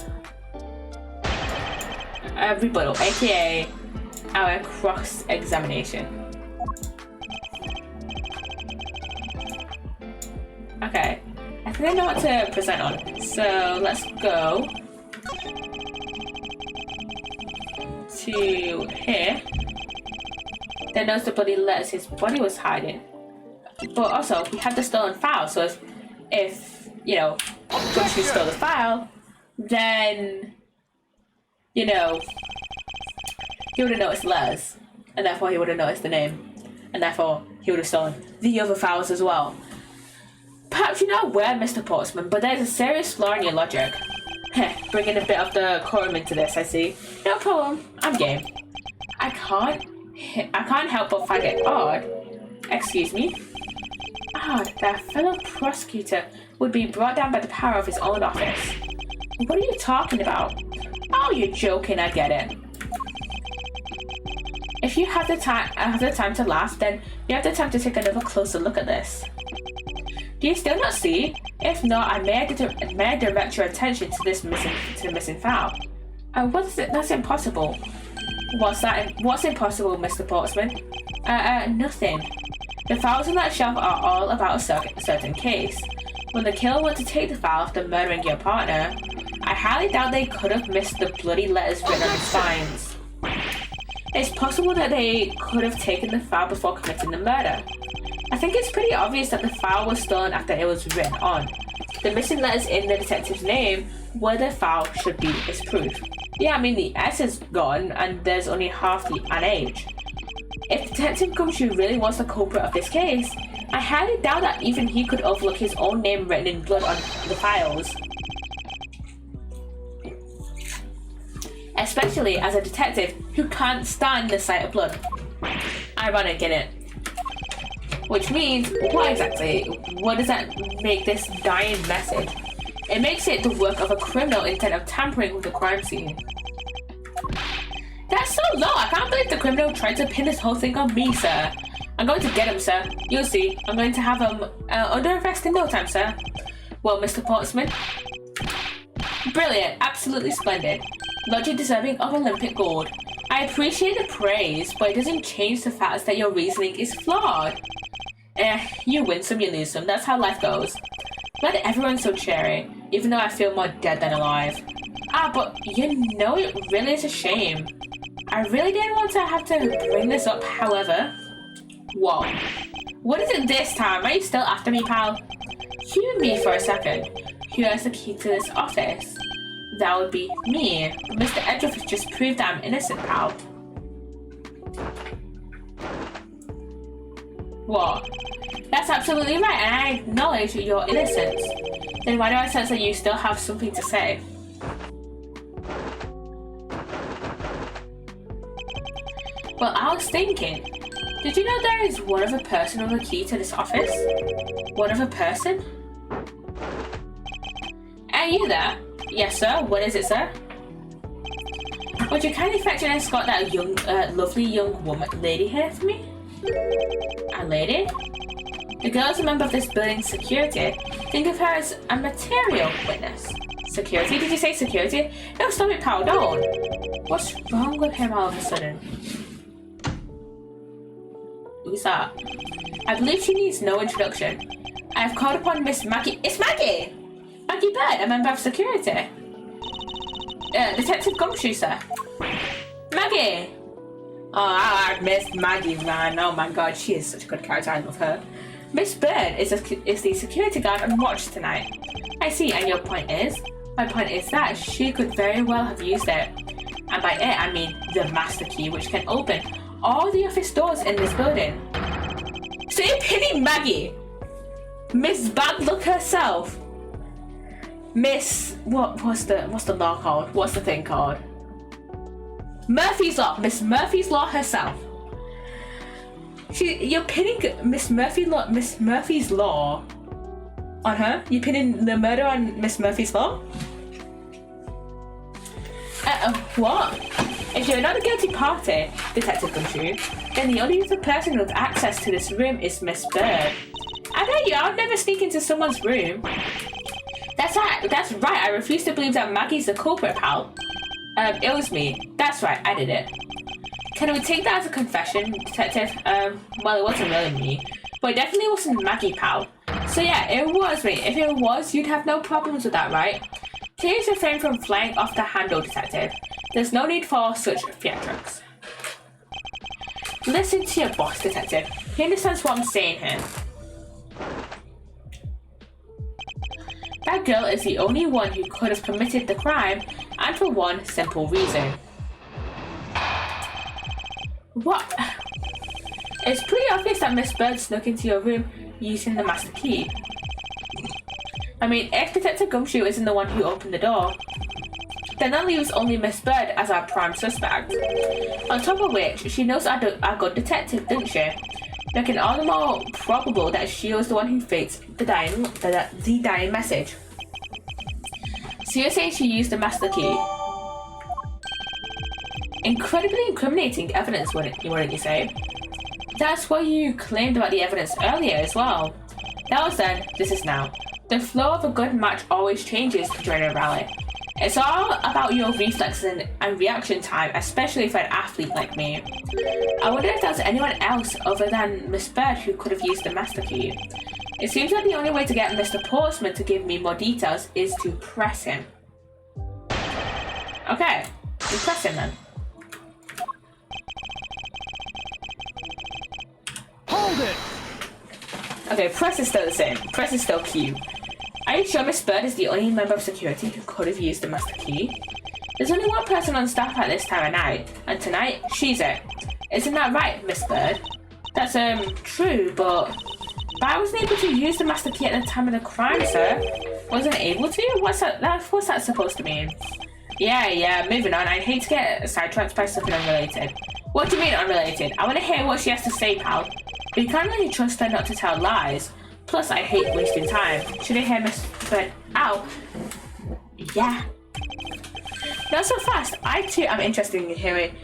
A rebuttal, aka our cross-examination. Okay, I think I know what to present on. So let's go to here. That knows the bloody letters his body was hiding. But also, we have the stolen file, so if you know, Gumshoe stole the file, then, you know, he would have noticed the letters, and therefore he would have noticed the name, and therefore he would have stolen the other files as well. Perhaps you're not aware, Mr. Portsman, but there's a serious flaw in your logic. Heh, bringing a bit of the quorum into this, I see. No problem, I'm game. I can't help but find it odd. Excuse me? Odd that a fellow prosecutor would be brought down by the power of his own office. What are you talking about? Oh, you're joking, I get it. If you have the time to laugh, then you have the time to take another closer look at this. Do you still not see? If not, I may direct your attention to this missing file. What is it? That's impossible. What's impossible, Mr. Portsman? Nothing. The files on that shelf are all about a certain case. When the killer went to take the file after murdering your partner, I highly doubt they could have missed the bloody letters written on the spines. It's possible that they could have taken the file before committing the murder. I think it's pretty obvious that the file was stolen after it was written on. The missing letters in the detective's name where the file should be is proof. Yeah, I mean the S is gone and there's only half the an H. If Detective Gumshoe really was the culprit of this case, I highly doubt that even he could overlook his own name written in blood on the files. Especially as a detective who can't stand the sight of blood. Ironic, innit? Which means, what exactly? What does that make this dying message? It makes it the work of a criminal instead of tampering with the crime scene. That's so low! I can't believe the criminal tried to pin this whole thing on me, sir. I'm going to get him, sir. You'll see. I'm going to have him under arrest in no time, sir. Well, Mr. Portsman. Brilliant. Absolutely splendid. Logic deserving of Olympic gold. I appreciate the praise, but it doesn't change the fact that your reasoning is flawed. You win some, you lose some. That's how life goes. Glad everyone's so cheery, even though I feel more dead than alive. But you know it really is a shame. I really didn't want to have to bring this up, however. Whoa. What is it this time? Are you still after me, pal? Humor me for a second. Who has the key to this office? That would be me. But Mr. Edgeworth has just proved that I'm innocent, pal. What? That's absolutely right, and I acknowledge your innocence. Then why do I sense that you still have something to say? Well, I was thinking, did you know there is one other person with a key to this office? One other person? Are you there? Yes, sir. What is it, sir? Would you kindly fetch and escort that young, lovely young lady here for me? A lady? The girl is a member of this building's security. Think of her as a material witness. Security? Did you say security? No, stop it, pal, don't. What's wrong with him all of a sudden? Who's that? I believe she needs no introduction. I have called upon Miss Maggie. It's Maggie! Maggie Bird, a member of security. Detective Gumshoe, sir. Maggie! Oh, I miss Maggie, man. Oh my god, she is such a good character. I love her. Miss Bird is the security guard on watch tonight. I see, and your point is? My point is that she could very well have used it. And by it, I mean the master key, which can open all the office doors in this building. So you're pinning Maggie? Miss Bad Luck herself? Miss... What's the law called? What's the thing called? Murphy's Law. Miss Murphy's Law herself. You're pinning Miss Murphy's Law on her? You're pinning the murder on Miss Murphy's Law? What? If you're not a guilty party, Detective Gumshoe, then the only other person with access to this room is Miss Bird. I bet you I'll never sneak into someone's room. That's right, I refuse to believe that Maggie's the culprit, pal. It was me. That's right, I did it. Can we take that as a confession, Detective? Well, it wasn't really me, but it definitely wasn't Maggie, pal. So yeah, it was me. If it was, you'd have no problems with that, right? Please refrain from flying off the handle, Detective. There's no need for such theatrics. Listen to your boss, Detective. He understands what I'm saying here. That girl is the only one who could have committed the crime, and for one simple reason. What? It's pretty obvious that Miss Bird snuck into your room using the master key. I mean, if Detective Gumshoe isn't the one who opened the door, then that leaves only Miss Bird as our prime suspect. On top of which, she knows our good detective, doesn't she? Making it all the more probable that she was the one who faked the dying message. So you're saying she used the master key? Incredibly incriminating evidence, wouldn't you say? That's what you claimed about the evidence earlier as well. That was then, this is now. The flow of a good match always changes during a rally. It's all about your reflexes and reaction time, especially for an athlete like me. I wonder if there's anyone else other than Miss Bird who could have used the master key. It seems like the only way to get Mr. Portsman to give me more details is to press him. Okay, we press him then. Hold it! Okay, press is still the same. Press is still Q. Are you sure Miss Bird is the only member of security who could have used the master key? There's only one person on staff at this time of night, and tonight, she's it. Isn't that right, Miss Bird? That's, true, but I wasn't able to use the master key at the time of the crime, sir. Wasn't able to? What's that supposed to mean? Yeah, moving on. I'd hate to get sidetracked by something unrelated. What do you mean unrelated? I want to hear what she has to say, pal. But you can't really trust her not to tell lies. Plus, I hate wasting time. Should I hear Miss Bird out? Yeah. Not so fast. I too am interested in hearing.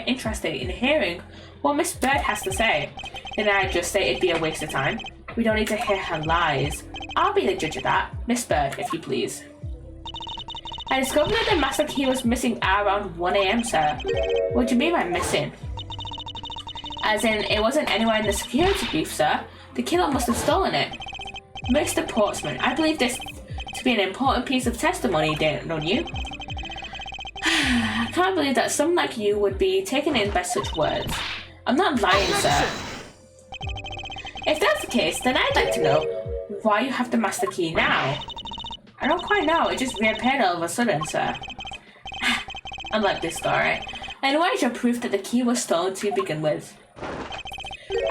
Interested in hearing what Miss Bird has to say. Then I just say it'd be a waste of time. We don't need to hear her lies. I'll be the judge of that. Miss Bird, if you please. I discovered that the master key was missing at around 1 AM, sir. What do you mean by missing? As in, it wasn't anywhere in the security booth, sir. The killer must have stolen it. Mr. Portsman, I believe this to be an important piece of testimony, don't you? I can't believe that someone like you would be taken in by such words. I'm not lying, sir. If that's the case, then I'd like to know why you have the master key now. I don't quite know, it just reappeared all of a sudden, sir. Unlike this story. And why is your proof that the key was stolen to begin with?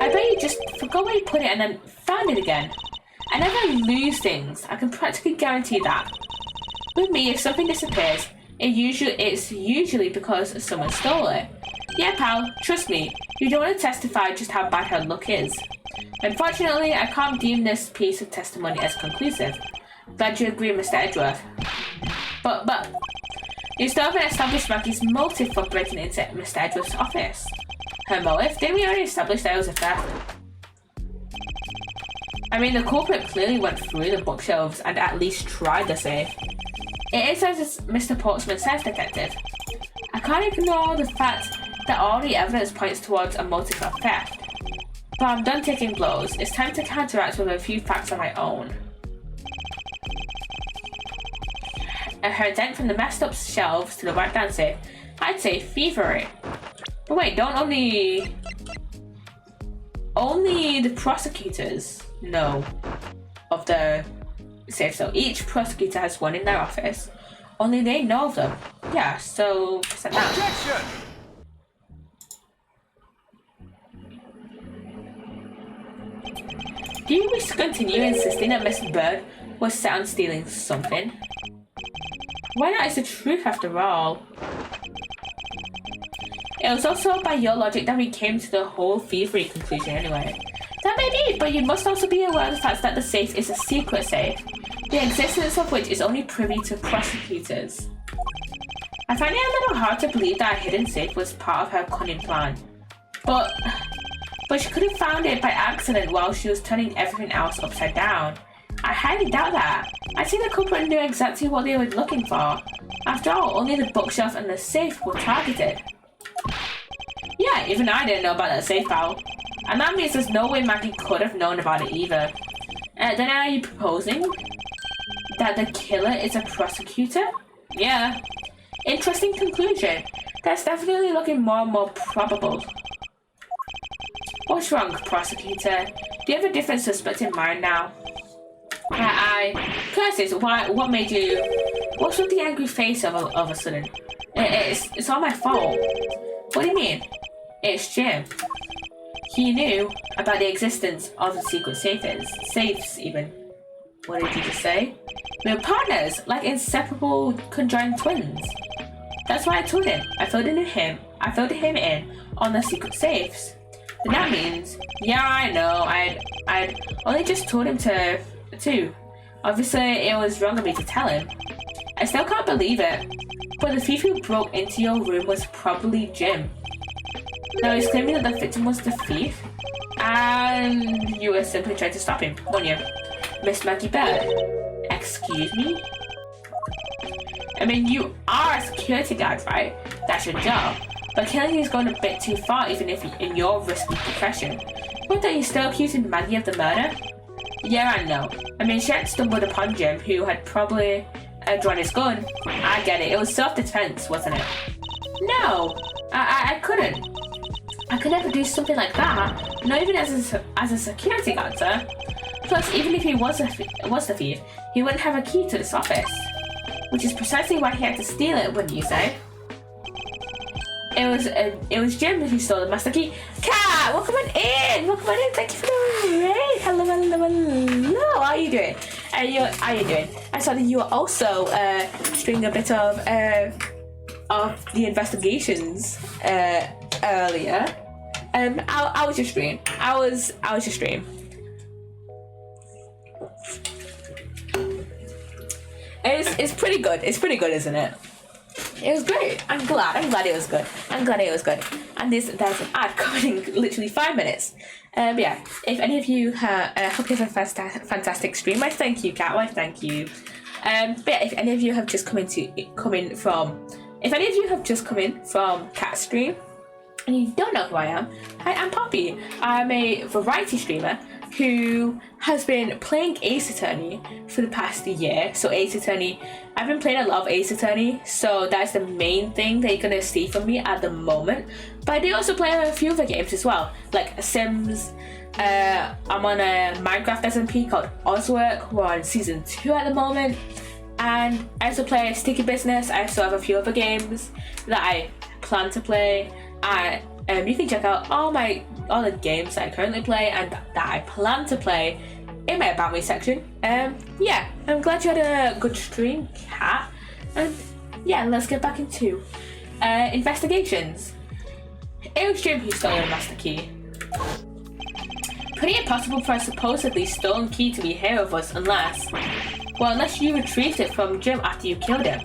I bet you just forgot where you put it and then found it again. I never lose things, I can practically guarantee that. With me, if something disappears, it's usually because someone stole it. Yeah, pal, trust me, you don't want to testify just how bad her luck is. Unfortunately, I can't deem this piece of testimony as conclusive. Glad you agree, Mr. Edgeworth. But, you still haven't established Maggie's motive for breaking into Mr. Edgeworth's office. Her motive? Didn't we already establish that it was a theft? I mean, the culprit clearly went through the bookshelves and at least tried the safe. It is as Mr. Portsman says, Detective. I can't ignore the fact that all the evidence points towards a motive of theft. But I'm done taking blows. It's time to counteract with a few facts of my own. Her dent from the messed up shelves to the wiped down safe, I'd say thievery. But wait, don't only the prosecutors know of the safe? So each prosecutor has one in their office. Only they know of them. Yeah, so set that. Objection! Do you wish to continue insisting that Miss Bird was set on stealing something? Why not? It's the truth after all. It was also by your logic that we came to the whole thievery conclusion anyway. That may be, but you must also be aware of the fact that the safe is a secret safe, the existence of which is only privy to prosecutors. I find it a little hard to believe that a hidden safe was part of her cunning plan. But she could have found it by accident while she was turning everything else upside down. I highly doubt that. I think the culprit knew exactly what they were looking for. After all, only the bookshelf and the safe were targeted. Yeah, even I didn't know about that safe file. And that means there's no way Maggie could have known about it either. Then are you proposing that the killer is a prosecutor? Yeah. Interesting conclusion. That's definitely looking more and more probable. What's wrong, prosecutor? Do you have a different suspect in mind now? Curses, what made you... What's with the angry face of a sudden? It's all my fault. What do you mean? It's Jim. He knew about the existence of the secret safes even. What did you just say? We were partners, like inseparable conjoined twins. That's why I told him. I filled him in on the secret safes. And that means, yeah, I know, I'd only just told him to. Obviously, it was wrong of me to tell him. I still can't believe it. But the thief who broke into your room was probably Jim. Now he's claiming that the victim was the thief, and you were simply trying to stop him, weren't you? Miss Maggie Bird. Excuse me? I mean, you are a security guard, right? That's your job. But killing is going a bit too far, even if in your risky profession. But that you're still accusing Maggie of the murder? Yeah, I know. I mean, she had stumbled upon Jim, who had probably drawn his gun. I get it. It was self-defense, wasn't it? No, I couldn't. I could never do something like that. Not even as a security guard, sir. Plus, even if he was the thief, he wouldn't have a key to this office. Which is precisely why he had to steal it, wouldn't you say? It was Jim who stole the master key. Kat, welcome on in. Welcome on in. Thank you for the raid. Hello. How are you doing? How are you doing? I saw that you were also streaming a bit of the investigations earlier. How was your stream? How was your stream? It's pretty good. It's pretty good, isn't it? It was great. I'm glad it was good. And there's an ad coming in literally 5 minutes. Yeah, if any of you hope you have a fantastic stream. I thank you, Kat. I thank you. But yeah, if any of you have just come in from Kat's stream and you don't know who I am, hi, I'm Poppy. I'm a variety streamer who has been playing Ace Attorney for the past year. So Ace Attorney, I've been playing a lot of Ace Attorney, so that's the main thing that you're gonna see from me at the moment. But I do also play a few other games as well, like Sims. I'm on a Minecraft SMP called Edgeworth. We're on season 2 at the moment. And I also play Sticky Business. I also have a few other games that I plan to play. You can check out all the games that I currently play and that I plan to play in my About Me section. Yeah, I'm glad you had a good stream, Kat. And yeah, let's get back into investigations. It was Jim who stole the master key. Pretty impossible for a supposedly stolen key to be here with us unless you retrieved it from Jim after you killed him.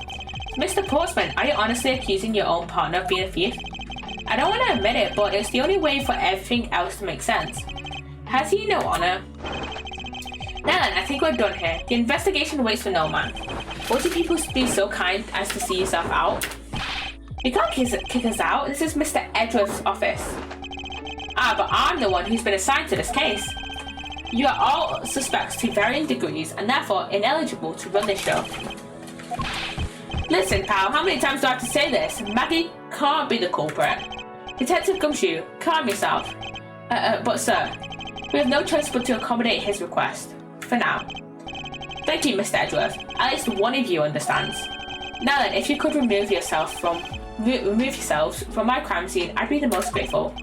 Mr. Portsman, are you honestly accusing your own partner of being a thief? I don't want to admit it, but it's the only way for everything else to make sense. Has he no honor? Now then, I think we're done here. The investigation waits for no man. Would you people be so kind as to see yourself out? You can't kick us out. This is Mr. Edgeworth's office. Ah, but I'm the one who's been assigned to this case. You are all suspects to varying degrees and therefore ineligible to run this show. Listen, pal, how many times do I have to say this? Maggie can't be the culprit. Detective Gumshoe, calm yourself. But sir, we have no choice but to accommodate his request. For now. Thank you, Mr. Edgeworth. At least one of you understands. Now then, if you could remove yourselves from my crime scene, I'd be the most grateful.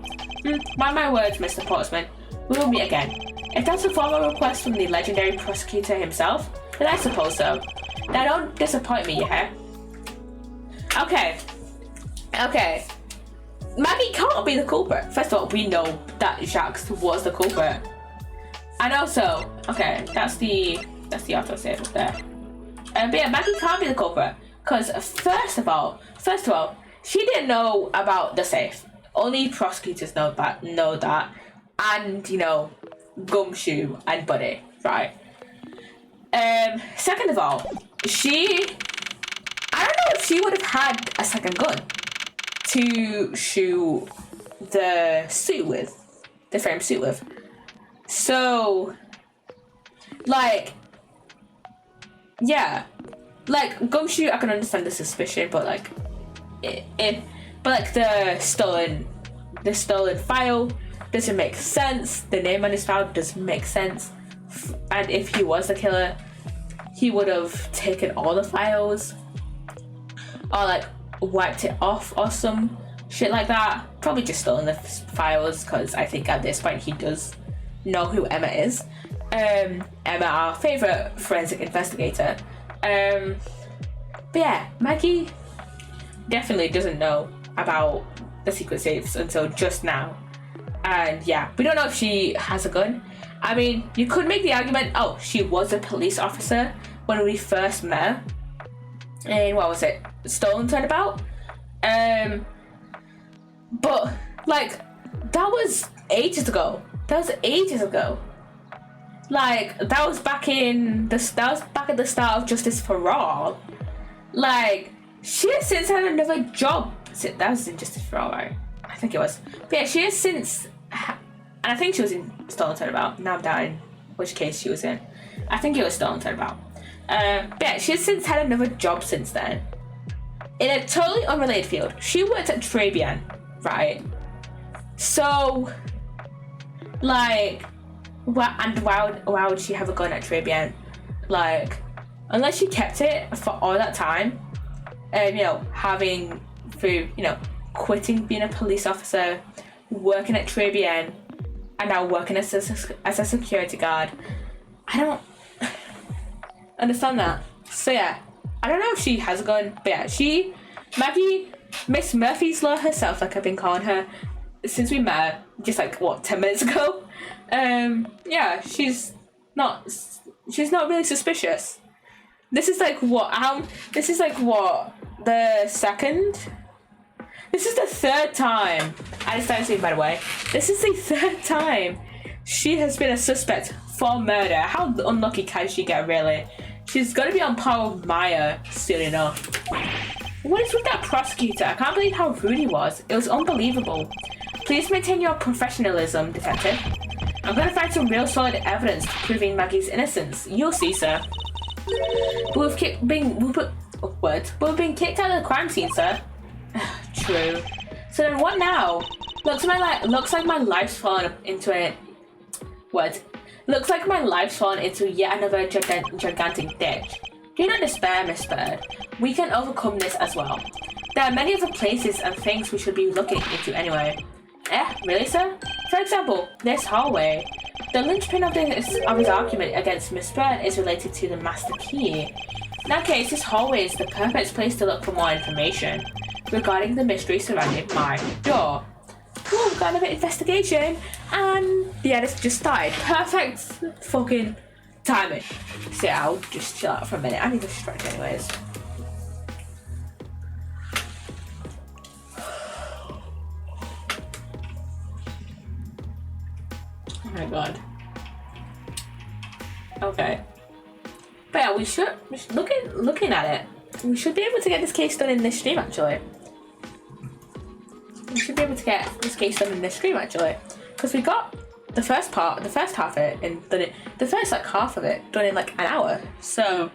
Mind my words, Mr. Portsman. We will meet again. If that's a formal request from the legendary prosecutor himself, then I suppose so. Now don't disappoint me, you hear? Okay. Maggie can't be the culprit. First of all, we know that Jacques was the culprit. And also, okay, that's the autosave up there. But yeah, Maggie can't be the culprit. Because first of all, she didn't know about the safe. Only prosecutors know that. And, you know, Gumshoe and Buddy, right? Second of all, I don't know if she would have had a second gun to shoot the frame suit with. So, like, yeah, like Gumshoe, I can understand the suspicion, but like, the stolen file doesn't make sense. The name on his file doesn't make sense, and if he was the killer, he would have taken all the files, or like wiped it off or some shit like that. Probably just stolen the files, because I think at this point he does know who Emma is. Emma, our favorite forensic investigator. But yeah, Maggie definitely doesn't know about the secret safes until just now. And yeah, we don't know if she has a gun. I mean, you could make the argument, oh, she was a police officer when we first met her. And what was it? Stolen Turnabout? But like, that was ages ago. Like, that was back at the start of Justice for All. Like, she has since had another job. That was in Justice for All, right? I think it was. But yeah, she has since, and I think she was in Stolen Turnabout. Now I'm doubting which case she was in. I think it was Stolen Turnabout. But yeah, she has since had another job since then. In a totally unrelated field. She worked at Trabian, right? So, like, why would she have a gun at Trabian? Like, unless she kept it for all that time, quitting being a police officer, working at Trabian, and now working as a security guard. I don't understand that. So yeah, I don't know if she has a gun, but yeah, Maggie, Miss Murphy's Law herself, like I've been calling her since we met her, just like 10 minutes ago. Yeah, she's not really suspicious. This is the third time, I decided to, by the way, this is the third time she has been a suspect for murder. How unlucky can she get, really? She's gonna be on par with Maya soon enough. What is with that prosecutor? I can't believe how rude he was. It was unbelievable. Please maintain your professionalism, detective. I'm gonna find some real solid evidence proving Maggie's innocence. You'll see, sir. We've been kicked out of the crime scene, sir. True. So then what now? Looks like my life's fallen into it. What? Looks like my life's fallen into yet another gigantic ditch. Do not despair, Miss Bird. We can overcome this as well. There are many other places and things we should be looking into anyway. Really, sir? For example, this hallway. The linchpin of his argument against Miss Bird is related to the master key. In that case, this hallway is the perfect place to look for more information regarding the mystery surrounding my door. Ooh, we've got another investigation, and the edit just started. Perfect fucking timing. So yeah, I'll just chill out for a minute. I need to stretch anyways. Oh my god. Okay. But yeah, we should looking at it. We should be able to get this case done in this stream actually. We should be able to get this case done in this stream actually, because we got the first half of it, and the first like half of it done in like an hour. So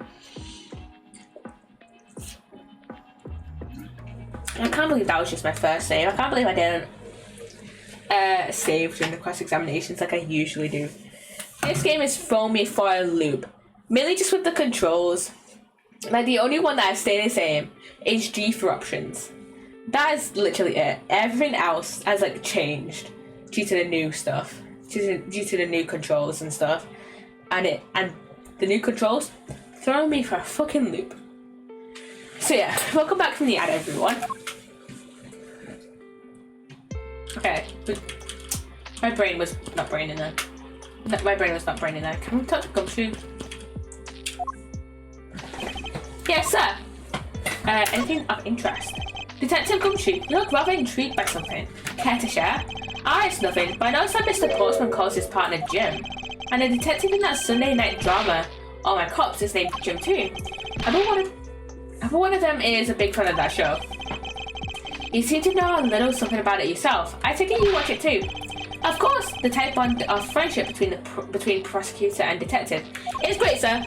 I can't believe that was just my first save. I can't believe I didn't save during the cross-examinations like I usually do. This game is throwing me for a loop. Mainly just with the controls. Like the only one that has stayed the same is G for options. That is literally it. Everything else has like changed due to the new stuff. Due to the new controls and stuff. And the new controls throwing me for a fucking loop. So yeah, welcome back from the ad everyone. Okay. My brain was not braining there. My brain was not braining there. Can we touch Gumshoe? Yes, sir. Anything of interest? Detective Gumshoe, you look rather intrigued by something. Care to share? Ah, it's nothing, but I noticed that Mr. Portsman calls his partner Jim. And the detective in that Sunday night drama, All My Cops, is named Jim too. I bet one of them is a big fan of that show. You seem to know a little something about it yourself. I take it you watch it too. Of course, the tight bond of friendship between prosecutor and detective is great, sir.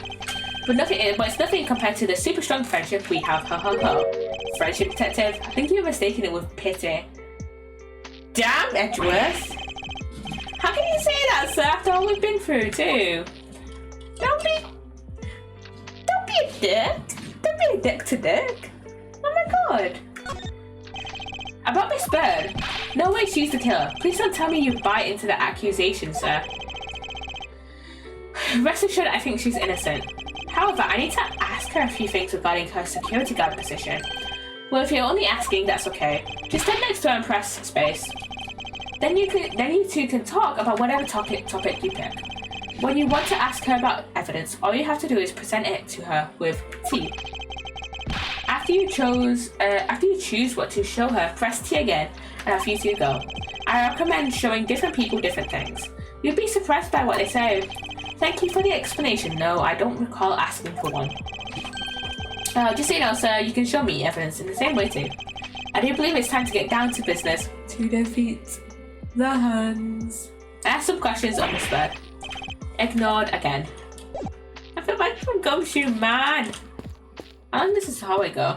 But it's nothing compared to the super strong friendship we have. Ho ho ho. Friendship detective. I think you're mistaking it with pity. Damn, Edgeworth. How can you say that, sir? After all we've been through too. Don't be a dick. Don't be a dick to Dick. Oh my god. About Miss Bird. No way she's the killer. Please don't tell me you buy into the accusation, sir. Rest assured, I think she's innocent. However, I need to ask her a few things regarding her security guard position. Well, if you're only asking, that's okay. Just stand next to her and press space. Then you two can talk about whatever topic you pick. When you want to ask her about evidence, all you have to do is present it to her with T. After you choose what to show her, press T again, and off you two go. I recommend showing different people different things. You'd be surprised by what they say. Thank you for the explanation. No, I don't recall asking for one. Just so you know, sir, you can show me evidence in the same way too. I do believe it's time to get down to business. To defeat the Huns. I asked some questions on Miss Bird. Ignored again. I feel bad for Gumshoe, man. And this is how I go.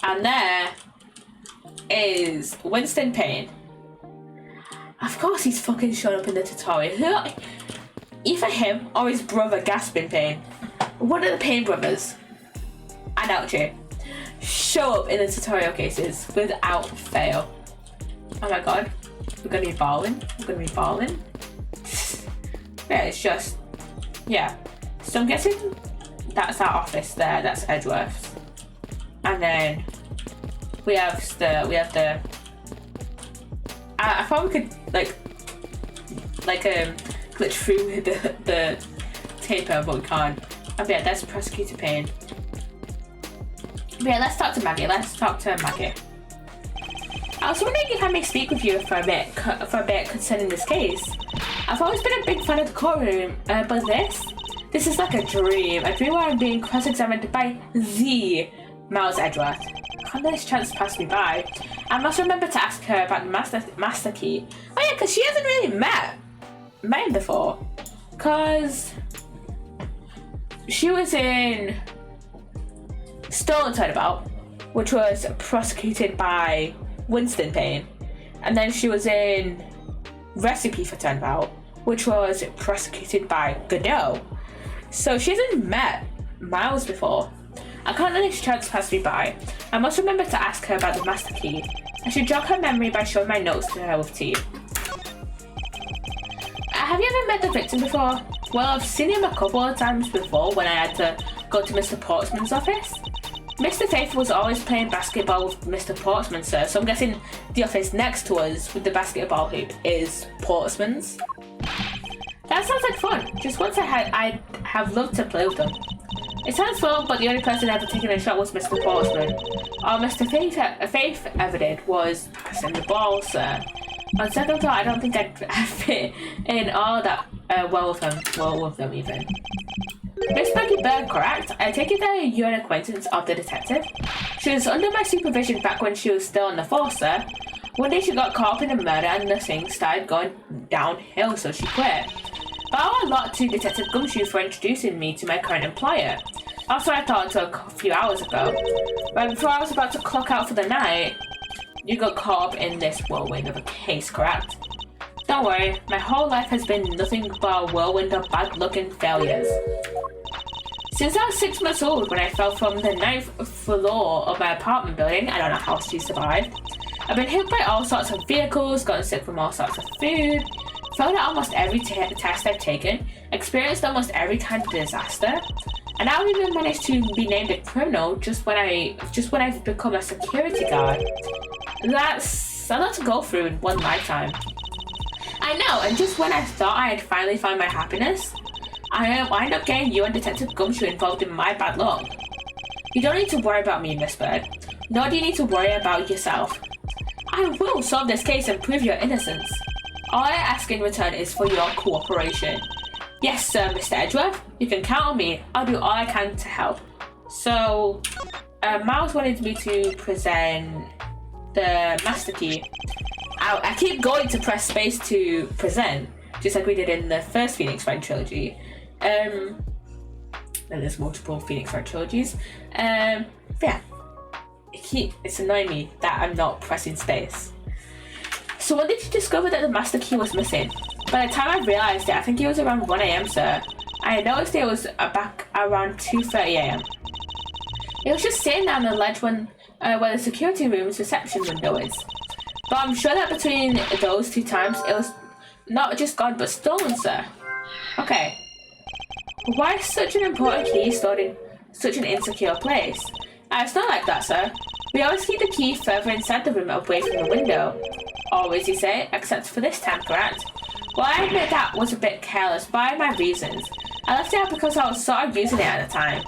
And there is Winston Payne. Of course he's fucking shown up in the tutorial. Either him or his brother Gaspin Payne. One of the Payne brothers. And Ouchie. Show up in the tutorial cases without fail. Oh my god. We're gonna be balling. Yeah, it's just... Yeah. So I'm guessing that's our office there. That's Edgeworth. And then we have the... I thought we could glitch through the taper, but we can't. Oh yeah, that's Prosecutor Payne. Yeah, let's talk to Maggie. I was wondering if I may speak with you for a bit concerning this case. I've always been a big fan of the courtroom, but this is like a dream where I'm being cross-examined by the Miles Edgeworth. Can't let this chance pass me by. I must remember to ask her about the master key. Oh yeah, because she hasn't really met him before. Because she was in Stolen Turnabout, which was prosecuted by Winston Payne. And then she was in Recipe for Turnabout, which was prosecuted by Godot. So she hasn't met Miles before. I can't let this chance pass me by. I must remember to ask her about the master key. I should jog her memory by showing my notes to her with tea. Have you ever met the victim before? Well, I've seen him a couple of times before when I had to go to Mr. Portsman's office. Mr. Faith was always playing basketball with Mr. Portsman, sir, so I'm guessing the office next to us with the basketball hoop is Portsman's. That sounds like fun. Just once I'd have loved to play with them. It sounds fun, but the only person ever taking a shot was Mr. Portsman. All Mr. Faith ever did was passing the ball, sir. On second thought, I don't think I'd fit in all that well with them even. Miss Maggie Bird, correct? I take it that you're an acquaintance of the detective? She was under my supervision back when she was still on the force, sir. One day she got caught up in a murder and the things started going downhill, so she quit. But I owe a lot to Detective Gumshoe for introducing me to my current employer. That's what I thought until a few hours ago. Right before I was about to clock out for the night, you got caught up in this whirlwind of a case, correct? Don't worry, my whole life has been nothing but a whirlwind of bad luck and failures. Since I was 6 months old when I fell from the 9th floor of my apartment building, I don't know how she survived. I've been hit by all sorts of vehicles, gotten sick from all sorts of food, failed at almost every test I've taken, experienced almost every kind of disaster, and I've even managed to be named a criminal just when I've become a security guard. That's a lot to go through in one lifetime. I know, and just when I thought I had finally found my happiness, I wind up getting you and Detective Gumshoe involved in my bad luck. You don't need to worry about me, Miss Bird, nor do you need to worry about yourself. I will solve this case and prove your innocence. All I ask in return is for your cooperation. Yes, sir, Mr. Edgeworth, you can count on me. I'll do all I can to help. So, Miles wanted me to present the master key. I keep going to press space to present, just like we did in the first Phoenix Wright trilogy. And there's multiple Phoenix Wright trilogies. Yeah, it's annoying me that I'm not pressing space. So when did you discover that the master key was missing? By the time I realised it, I think it was around 1 AM, sir. I noticed it was back around 2:30 AM. It was just sitting down the ledge where the security room's reception window is. But I'm sure that between those 2 times, it was not just gone but stolen, sir. Okay. Why is such an important key stored in such an insecure place? It's not like that, sir. We always keep the key further inside the room away from the window. Always, you say, except for this time, correct? Well, I admit that was a bit careless, but I had my reasons. I left it out because I was sort of using it at the time.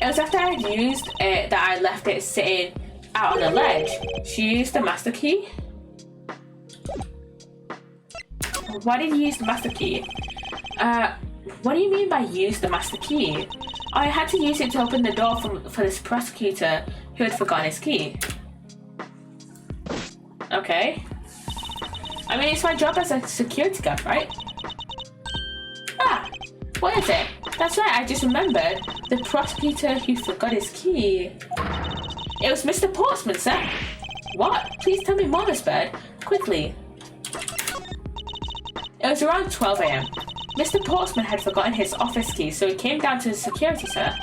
It was after I had used it that I left it sitting out on the ledge. She used the master key? Why did you use the master key? What do you mean by use the master key? I had to use it to open the door for this prosecutor who had forgotten his key. Okay. I mean, it's my job as a security guard, right? Ah, what is it? That's right, I just remembered. The prosecutor who forgot his key. It was Mr. Portsman, sir. What? Please tell me more, Miss Bird. Quickly. It was around 12 AM. Mr. Portsman had forgotten his office key, so he came down to the security, sir.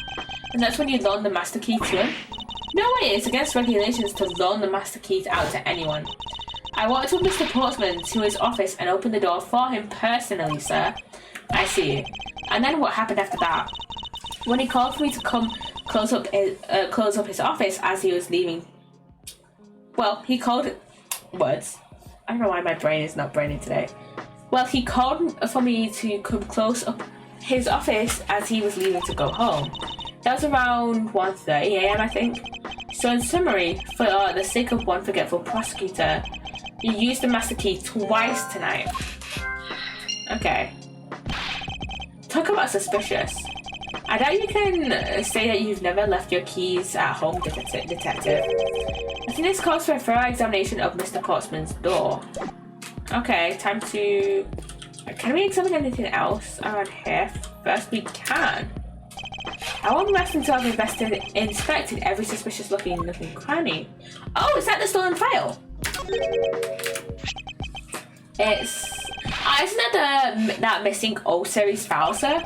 And that's when you loaned the master key to him? No way, it's against regulations to loan the master keys out to anyone. I walked with Mr. Portsman to his office and opened the door for him personally, sir. I see. And then what happened after that? When he called for me to come close up his office as he was leaving. Well, he called words. I don't know why my brain is not braining today. Well, he called for me to come close up his office as he was leaving to go home. That was around 1:30 AM, I think. So in summary, for the sake of one forgetful prosecutor, you used the master key twice tonight. Okay. Talk about suspicious. I doubt you can say that you've never left your keys at home, detective. I think this calls for a thorough examination of Mr. Portsman's door. Okay, time to... Can we examine anything else around here? First we can. I won't rest until I've inspected every suspicious looking cranny. Oh, is that the stolen file? Isn't that that missing O series file, sir?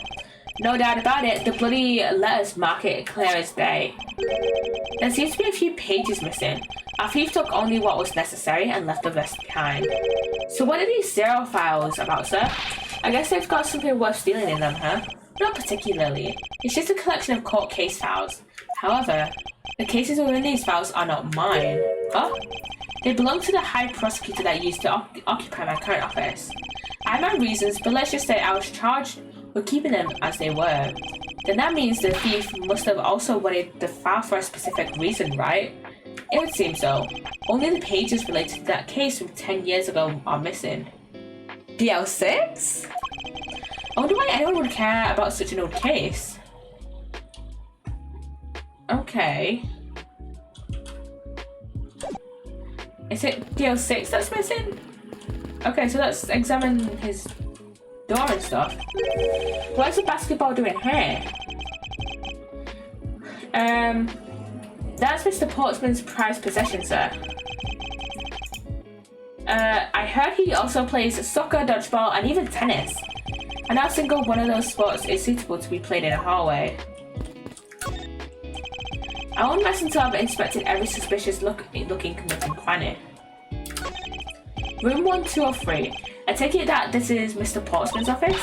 No doubt about it, the bloody letters mark it clear as day. There seems to be a few pages missing. Our thief took only what was necessary and left the rest behind. So what are these zero files about, sir? I guess they've got something worth stealing in them, huh? Not particularly. It's just a collection of court case files. However, the cases within these files are not mine. Oh? They belong to the High Prosecutor that used to occupy my current office. I have my reasons, but let's just say I was charged with keeping them as they were. Then that means the thief must have also wanted the file for a specific reason, right? It would seem so. Only the pages related to that case from 10 years ago are missing. DL6? I wonder why anyone would care about such an old case. Okay. Is it DL6 that's missing? Okay, so let's examine his door and stuff. What's the basketball doing here? That's Mr. Portsman's prized possession, sir. I heard he also plays soccer, dodgeball, and even tennis. And not a single one of those sports is suitable to be played in a hallway. I won't mess until I've inspected every suspicious looking committing crime. Room 1, 2, or 3. I take it that this is Mr. Portsman's office?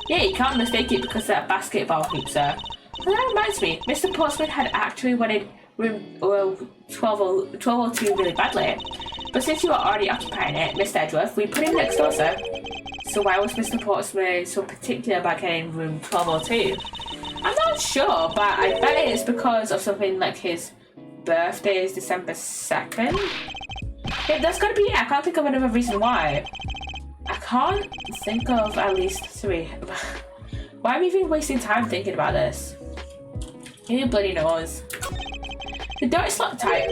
Yeah, you can't mistake it because of that basketball hoop, sir. Well, that reminds me, Mr. Portsman had actually wanted room 1202 really badly. But since you are already occupying it, Mr. Edgeworth, we put him next door, sir. So why was Mr. Portsman so particular about getting room 1202? I'm not sure, but I bet it's because of something like his birthday is December 2nd. Yeah, that's gotta be it. I can't think of another reason why. I can't think of at least 3. Why am I even wasting time thinking about this? Who bloody knows? The door is locked tight.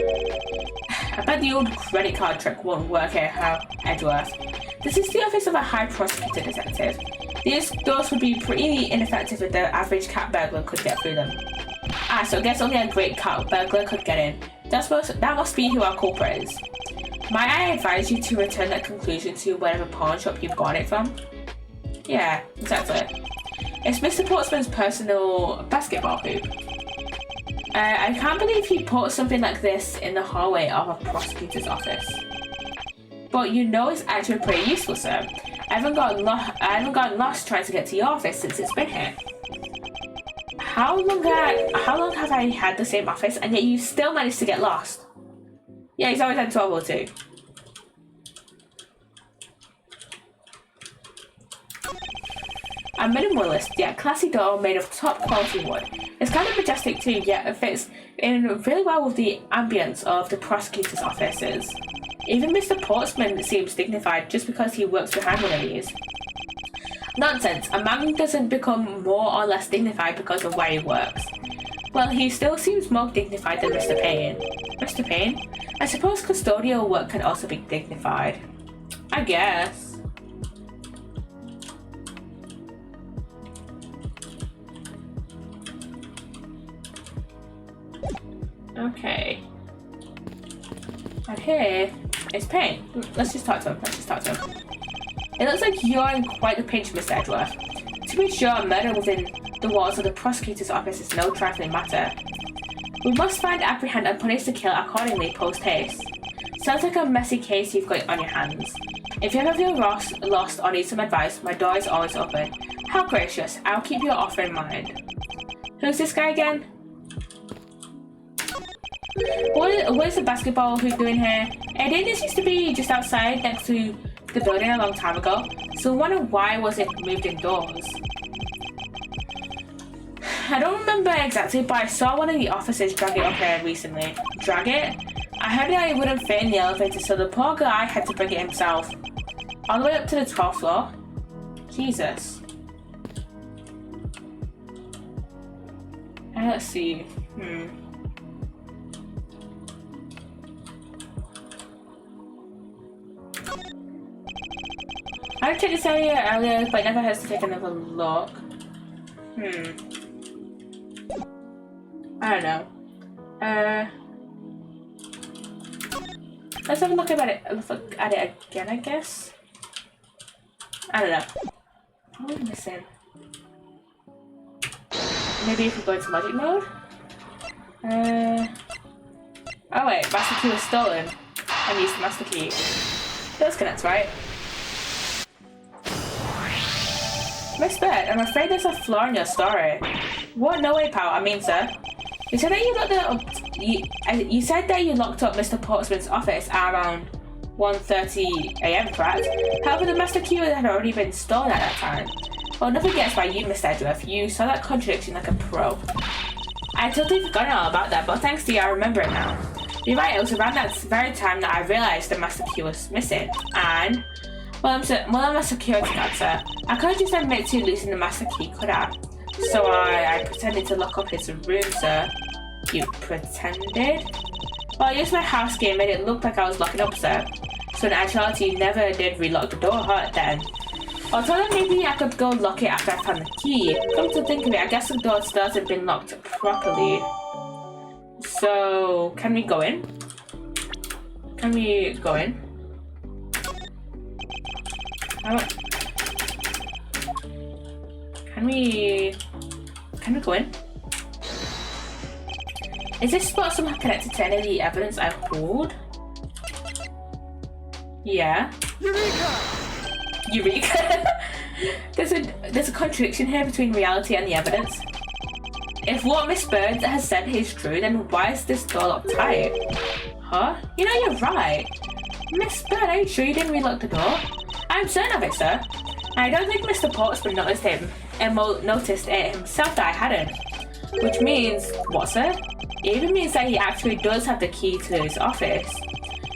I bet the old credit card trick won't work here, Edgeworth. This is the office of a high prosecutor detective. These doors would be pretty ineffective if the average cat burglar could get through them. Ah, so I guess only a great cat burglar could get in. That must be who our culprit is. Might I advise you to return that conclusion to whatever pawn shop you bought it from? Yeah, exactly. It's Mr. Portsman's personal basketball hoop. I can't believe he put something like this in the hallway of a prosecutor's office. But you know it's actually pretty useful, sir. I haven't gotten lost trying to get to your office since it's been here. How long have I had the same office and yet you still managed to get lost? Yeah, he's always had 1202. A minimalist yet classy door made of top quality wood. It's kind of majestic too, yet it fits in really well with the ambience of the prosecutor's offices. Even Mr. Portsman seems dignified just because he works behind one of these. Nonsense, a man doesn't become more or less dignified because of where he works. Well, he still seems more dignified than Mr. Payne. Mr. Payne? I suppose custodial work can also be dignified. I guess. Okay. And here is Payne. Let's just talk to him. It looks like you're in quite the pinch, Mr. Edgeworth. To be sure, murder within the walls of the prosecutor's office is no trifling matter. We must find, apprehend, and punish the killer accordingly post-haste. Sounds like a messy case you've got on your hands. If you ever feel lost or need some advice, my door is always open. How gracious. I'll keep your offer in mind. Who's this guy again? What is the basketball hoop doing here? Didn't this used to be just outside next to the building a long time ago? So I wonder why was it moved indoors? I don't remember exactly, but I saw one of the officers drag it up here recently. Drag it? I heard that it wouldn't fit in the elevator, so the poor guy had to bring it himself. All the way up to the 12th floor? Jesus. Let's see. I checked this area earlier, but it never hurts to take another look. I don't know. Let's have a look at it. Look at it again, I guess. I don't know. What am I missing? Maybe if we go into magic mode. Oh wait, master key was stolen. I used the master key. Those connects, right? Miss Bird, I'm afraid there's a flaw in your story. What? No way, pal. I mean, sir. You said that you said that you locked up Mr. Portsman's office at around 1:30 AM, correct? However, the master key had already been stolen at that time. Well, nothing gets by you, Mr. Edgeworth. You saw that contradiction like a pro. I totally forgotten all about that, but thanks to you, I remember it now. You're right, it was around that very time that I realised the master key was missing, and well, I'm a security guard, sir. I can't just admit to losing the master key, could I? So I pretended to lock up his room, sir. You pretended? Well, I used my house key and made it look like I was locking up, sir. So in actuality, you never did relock the door, huh, then? I thought that maybe I could go lock it after I found the key. Come to think of it, I guess the door still hasn't been locked properly. So, can we go in? Can we go in? Can we go in? Is this spot somehow connected to any of the evidence I hold? Yeah. Eureka! There's a contradiction here between reality and the evidence. If what Miss Bird has said is true, then why is this door locked tight? Huh? You know, you're right. Miss Bird, are you sure you didn't relock the door? I'm certain of it, sir. I don't think Mr. Portsman noticed it himself that I hadn't. Which means, what, sir? It even means that he actually does have the key to his office.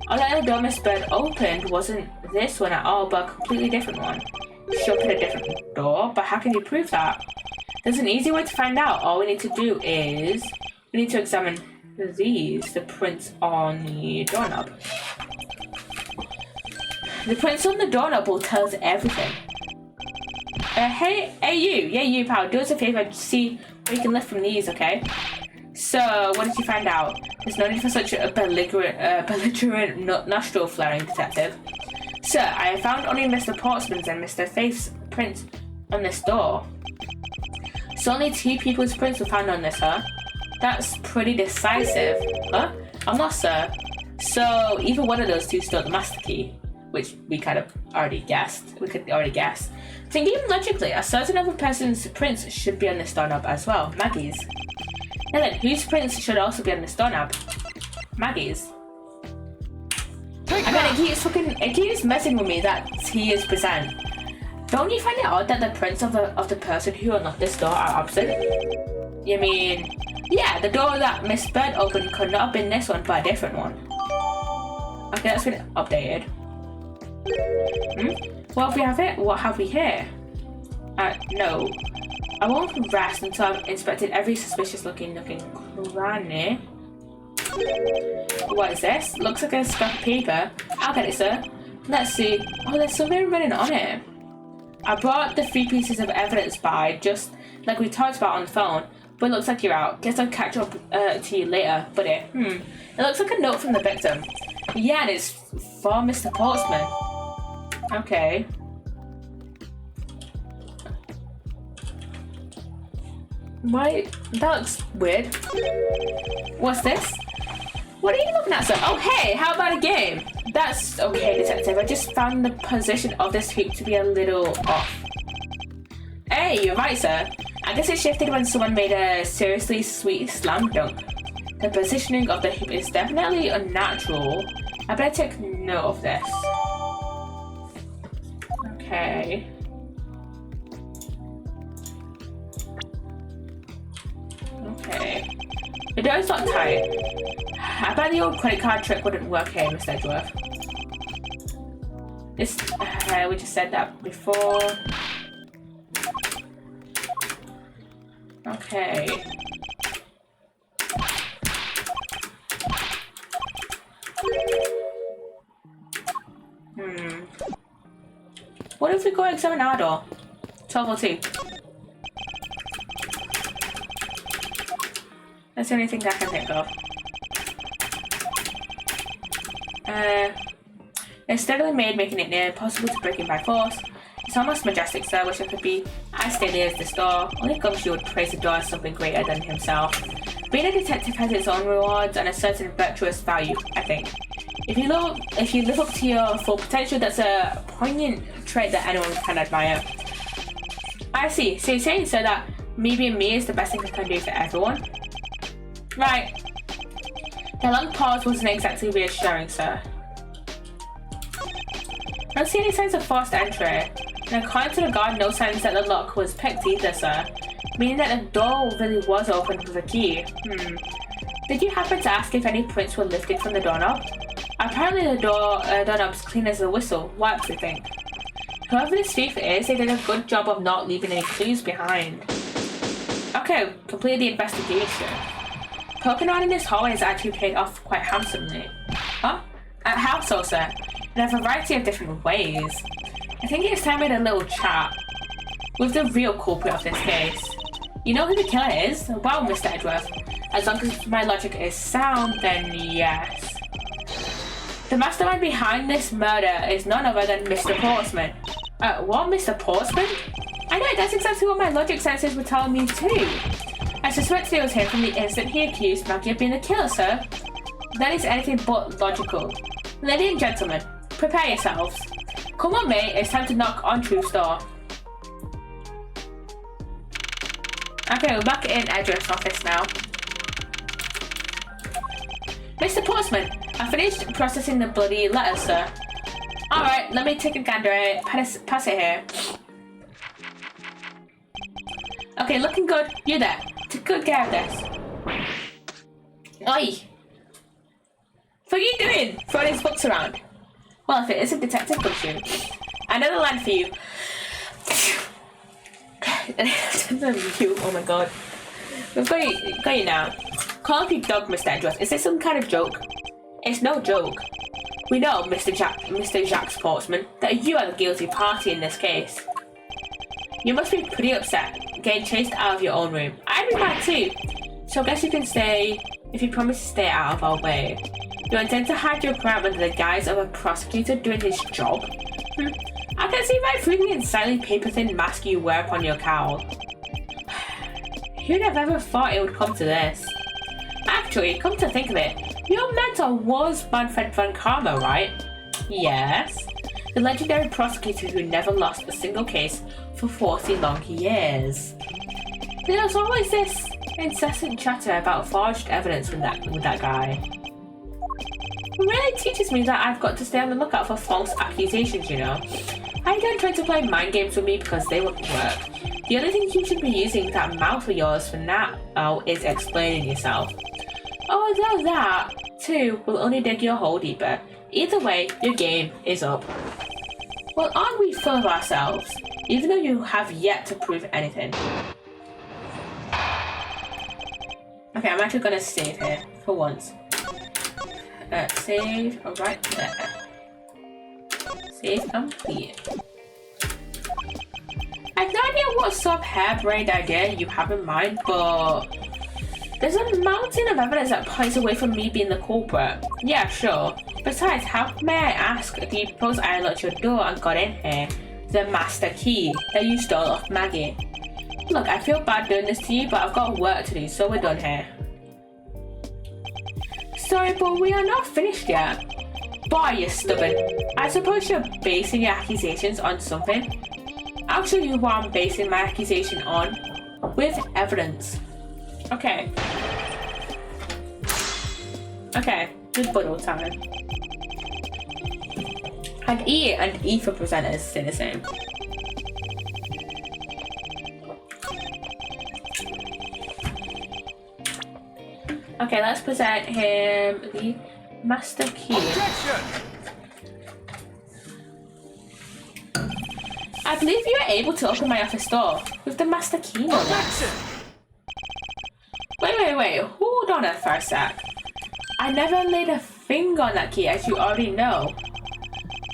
Although the door Miss Bird opened wasn't this one at all, but a completely different one. She opened a different door, but how can you prove that? There's an easy way to find out. All we need to do is we need to examine the prints on the doorknob. The prints on the doorknob will tell us everything. Hey you, pal, do us a favor, see what you can lift from these, okay? So, what did you find out? There's no need for such a belligerent nostril flaring, detective. Sir, I have found only Mr. Portsman's and Mr. Faith's prints on this door. So only 2 people's prints were found on this, huh? That's pretty decisive. Huh? I'm not, sir. So either one of those 2 stole the master key, which we kind of already guessed. We could already guess. Thinking logically, a certain other person's prints should be on this doorknob as well. Maggie's. And then, whose prints should also be on this doorknob? Maggie's. And then it keeps messing with me that he is present. Don't you find it odd that the prints of the person who unlocked this door are absent? You mean, yeah, the door that Miss Bird opened could not have been this one, but a different one. Okay, that's been updated. What have we here? No. I won't rest until I've inspected every suspicious looking cranny. What is this? Looks like a scrap of paper. I'll get it, sir. Let's see. Oh, there's something written on it. I brought the 3 pieces of evidence by, just like we talked about on the phone, but it looks like you're out. Guess I'll catch up to you later, buddy. It looks like a note from the victim. Yeah, and it's for Mr. Portsman. Okay. Why? That looks weird. What's this? What are you looking at, sir? Oh, hey, how about a game? That's okay, detective. I just found the position of this hoop to be a little off. Hey, you're right, sir. I guess it shifted when someone made a seriously sweet slam dunk. The positioning of the hoop is definitely unnatural. I better take note of this. Okay. Okay. The door's not tight. I bet the old credit card trick wouldn't work here, Mr. Edgeworth. This, we just said that before. Okay. What if we go examine our door? 1202. That's the only thing I can think of. It's steadily made, making it near impossible to break in by force. It's almost majestic, sir. Wish it could be as steady as this door. Only Gumshoe would praise the door as something greater than himself. Being a detective has its own rewards and a certain virtuous value, I think. If you live up to your full potential, that's a poignant trait that anyone can admire. I see. So you're saying, sir, that me being me is the best thing I can do for everyone? Right. The long pause wasn't exactly reassuring, sir. I don't see any signs of forced entry. And according to the guard, no signs that the lock was picked either, sir. Meaning that the door really was opened with a key. Did you happen to ask if any prints were lifted from the doorknob? Apparently the doorknob's clean as a whistle. Wiped, we think. Whoever this thief is, they did a good job of not leaving any clues behind. Okay, complete the investigation. Poking around in this hallway has actually paid off quite handsomely. Huh? How so, sir? In a variety of different ways. I think it's time we had a little chat with the real culprit of this case. You know who the killer is? Well, Mr. Edgeworth, as long as my logic is sound, then yes. The mastermind behind this murder is none other than Mr. Portsman. What, Mr. Portsman? I know, that's exactly what my logic senses were telling me too. I suspect it was him from the instant he accused Maggie of being the killer, sir. That is anything but logical. Ladies and gentlemen, prepare yourselves. Come on, mate, it's time to knock on Truth's door. Okay, we're back in Edgeworth's office now. Mr. Portsman, I finished processing the bloody letters, sir. Alright, let me take a gander at it. Pass it here. Okay, looking good. You there. Take good care of this. Oi! What are you doing? Throwing his books around. Well, if it isn't Detective Gumshoe. Another line for you. Oh my god. We've got you now. Call up your dog, Mr. Edgeworth. Is this some kind of joke? It's no joke. We know, Mr. Jacques Sportsman, that you are the guilty party in this case. You must be pretty upset, getting chased out of your own room. I'd be mad too. So I guess you can stay, if you promise to stay out of our way. You intend to hide your crime under the guise of a prosecutor doing his job? I can see right through the insanely paper-thin mask you wear upon your cowl. Who'd have ever thought it would come to this? Actually, come to think of it, your mentor was Manfred von Karma, right? Yes. The legendary prosecutor who never lost a single case for 40 long years. There was always this incessant chatter about forged evidence with that guy. It really teaches me that I've got to stay on the lookout for false accusations, you know. I don't try to play mind games with me because they wouldn't work. The only thing you should be using that mouth of yours for now is explaining yourself. Although that, too, will only dig your hole deeper. Either way, your game is up. Well, aren't we full of ourselves? Even though you have yet to prove anything. Okay, I'm actually gonna save here, for once. Save right there. Save complete. I have no idea what sort of harebrained idea you have in mind, but there's a mountain of evidence that points away from me being the culprit. Yeah, sure. Besides, how may I ask, do you suppose I unlocked your door and got in here? The master key that you stole off Maggie. Look, I feel bad doing this to you, but I've got work to do, so we're done here. Sorry, but we are not finished yet. Boy, you're stubborn. I suppose you're basing your accusations on something. I'll show you what I'm basing my accusation on. With evidence. Okay. Okay, good bundle time. And E and E for presenters stay the same. Okay, let's present him the master key. Objection! I believe you were able to open my office door with the master key. Objection! Wait, hold on for a sec. I never laid a finger on that key, as you already know.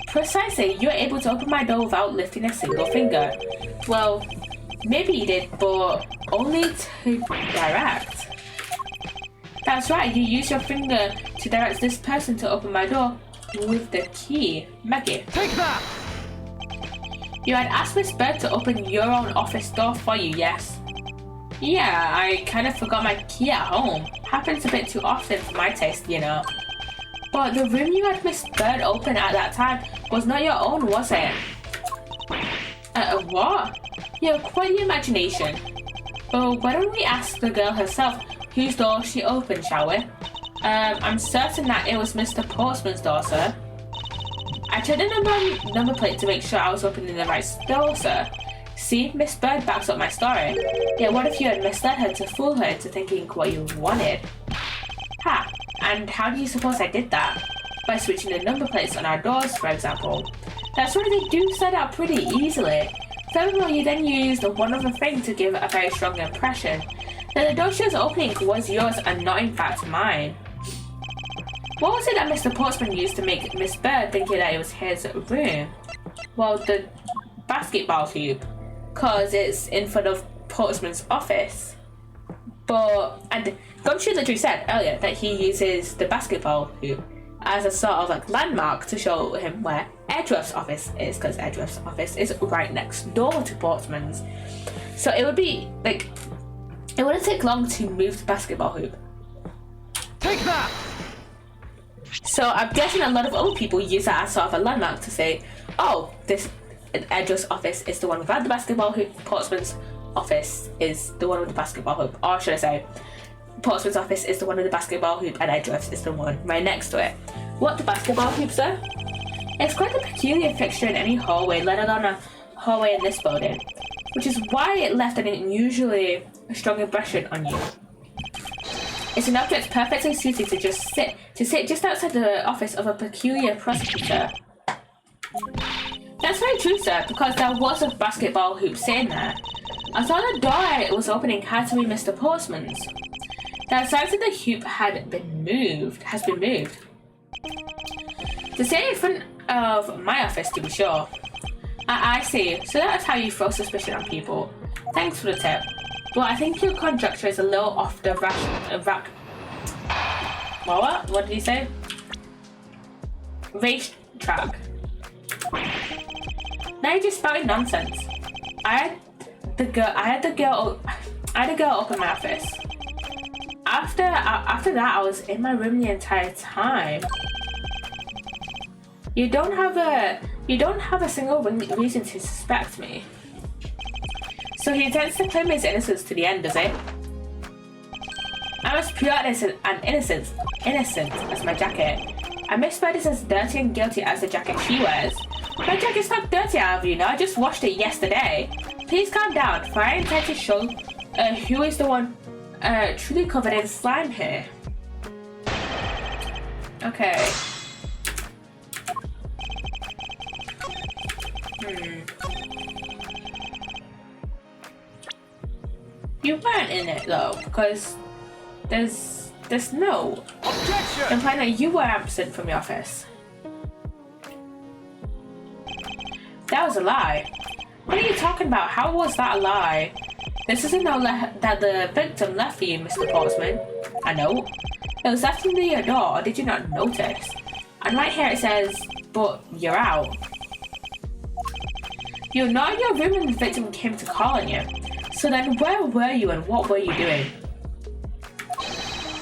Precisely, you were able to open my door without lifting a single finger. Well, maybe you did, but only to direct. That's right, you used your finger to direct this person to open my door with the key. Maggie. Take that! You had asked Miss Bird to open your own office door for you, yes? Yeah, I kind of forgot my key at home. Happens a bit too often for my taste, you know. But the room you had Miss Bird open at that time was not your own, was it? What? You have quite the imagination. Well, why don't we ask the girl herself whose door she opened, shall we? I'm certain that it was Mr. Portsman's door, sir. I checked the number plate to make sure I was opening the right door, sir. See, Miss Bird backs up my story. Yet what if you had misled her to fool her into thinking what you wanted? Ha! And how do you suppose I did that? By switching the number plates on our doors, for example. That's why they do set up pretty easily. Furthermore, you then used one other thing to give a very strong impression. that the door she was opening was yours and not in fact mine. What was it that Mr. Portsman used to make Miss Bird thinking that it was his room? Well, the basketball hoop, cause it's in front of Portsman's office. And Gumshoe literally said earlier that he uses the basketball hoop as a sort of like landmark to show him where Edgeworth's office is, because Edgeworth's office is right next door to Portsman's. So it would be like, it wouldn't take long to move the basketball hoop. Take that! So I'm guessing a lot of other people use that as sort of a landmark to say, oh, this Edgeworth's office is the one without the basketball hoop, Portsman's office is the one with the basketball hoop, or should I say, Portsman's office is the one with the basketball hoop and Edgeworth's is the one right next to it. What the basketball hoops are? It's quite a peculiar fixture in any hallway, let alone a hallway in this building, which is why it left an unusually strong impression on you. It's an object perfectly suited to sit just outside the office of a peculiar prosecutor. That's very true, sir, because there was a basketball hoop sitting there. I thought the door it was opening had to be Mr. Portsman's. The size of the hoop has been moved. To sit in front of my office, to be sure. I see, so that's how you throw suspicion on people. Thanks for the tip. But I think your conjecture is a little off the rack. What did he say? Race track. Now you're just spouting nonsense. I had a girl open my office. After that, I was in my room the entire time. You don't have a single reason to suspect me. So he intends to claim his innocence to the end, does he? I'm as pure and innocent as my jacket. And Miss Bird is as dirty and guilty as the jacket she wears. My jacket's not dirty, however, you know. I just washed it yesterday. Please calm down, for I intend to show who is the one truly covered in slime here. Okay. You weren't in it though, because there's no objection implying that you were absent from the office. That was a lie. What are you talking about? How was that a lie? This is a note that the victim left for you, Mr. Portsman. A note? It was left under your door, or did you not notice? And right here it says, but you're out. You're not in your room when the victim came to call on you. So then where were you and what were you doing?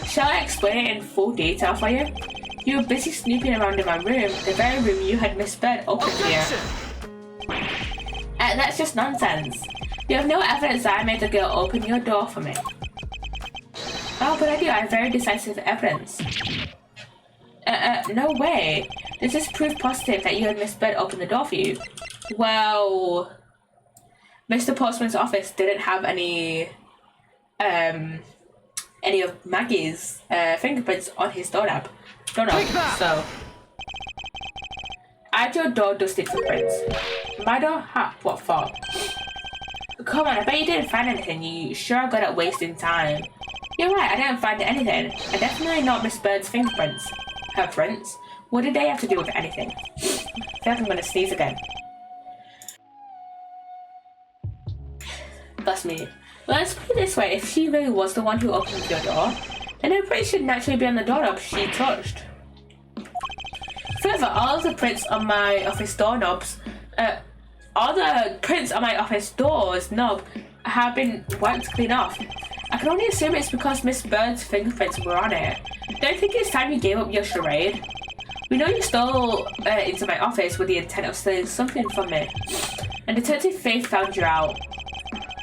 Shall I explain it in full detail for you? You were busy snooping around in my room, the very room you had Miss Bird open for you. That's just nonsense. You have no evidence that I made the girl open your door for me. Oh, but I do. I have very decisive evidence. No way. Does this prove positive that you had Miss Bird open the door for you? Well, Mr. Portsman's office didn't have any of Maggie's fingerprints on his doorknob. So I had your door dusted footprints. My door? Ha, what for? Come on, I bet you didn't find anything. You sure are good at wasting time. You're right, I didn't find anything. And definitely not Miss Bird's fingerprints. Her prints? What did they have to do with anything? I feel like I'm gonna sneeze again. Bless me. Well, let's put it this way, if she really was the one who opened your door, then her prints should naturally be on the doorknob she touched. Further, all of the prints on my office doorknobs, all the prints on my office door's knob have been wiped clean off. I can only assume it's because Miss Bird's fingerprints were on it. Don't think it's time you gave up your charade. We know you stole into my office with the intent of stealing something from me, and Detective Faith found you out.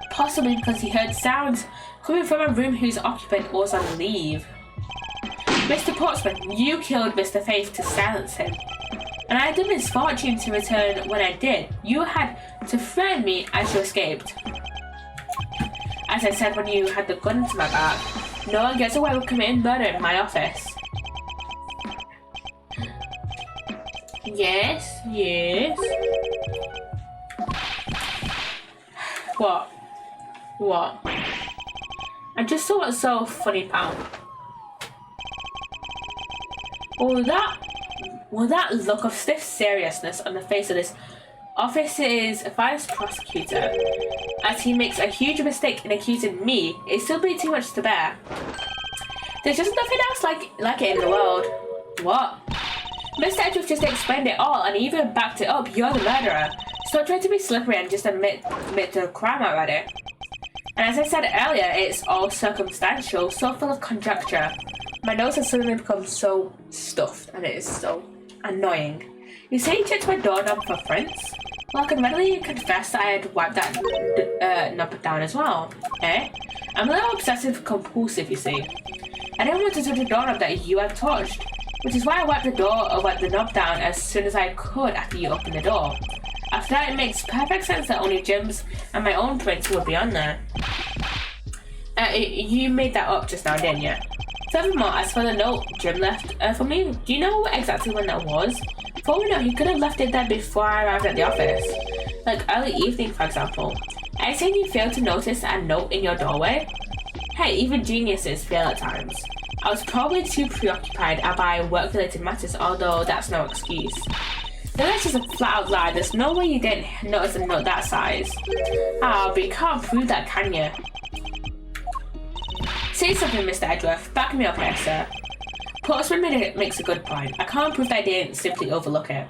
Possibly because he heard sounds coming from a room whose occupant was on leave. Mr. Portsman, you killed Mr. Faith to silence him. And I had the misfortune to return when I did. You had to threaten me as you escaped. As I said when you had the gun to my back, no one gets away with committing murder in my office. Yes, yes. What? just saw what's so funny about. Well, that look of stiff seriousness on the face of this office's vice prosecutor, as he makes a huge mistake in accusing me, is simply too much to bear. There's just nothing else like it in the world. What? Mr. Edgeworth just explained it all and even backed it up. You're the murderer. Stop trying to be slippery and just admit the crime already. And as I said earlier, it's all circumstantial, so full of conjecture. My nose has suddenly become so stuffed, and it is so annoying. You say you checked my doorknob for prints? Well, I can readily confess that I had wiped that knob down as well. Eh? I'm a little obsessive compulsive, you see. I didn't want to touch a doorknob that you had touched, which is why I wiped the knob down as soon as I could after you opened the door. After that, it makes perfect sense that only Jim's and my own prints would be on there. You made that up just now, didn't you? Furthermore, as for the note Jim left for me, do you know exactly when that was? For all we know, he could have left it there before I arrived at the office. Like early evening, for example. Are you saying you failed to notice a note in your doorway? Hey, even geniuses fail at times. I was probably too preoccupied by work-related matters, although that's no excuse. Then that's just a flat-out lie. There's no way you didn't notice a note that size. Ah, but you can't prove that, can you? Say something, Mr. Edgeworth. Back me up here, sir. Postman makes a good point. I can't prove that I didn't simply overlook it.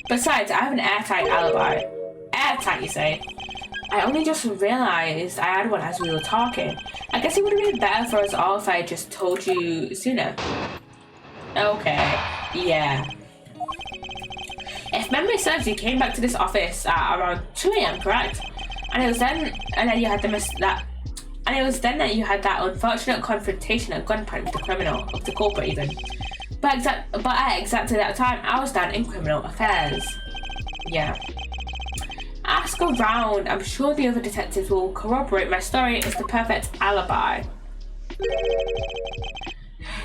Besides, I have an airtight alibi. Airtight, you say? I only just realised I had one as we were talking. I guess it would have been better for us all if I had just told you sooner. Okay, yeah. If memory serves, you came back to this office at around 2 AM, correct? And it was then that you had that unfortunate confrontation at gunpoint with the criminal, of the culprit even. But at exactly that time, I was down in criminal affairs. Yeah. Ask around. I'm sure the other detectives will corroborate my story as the perfect alibi.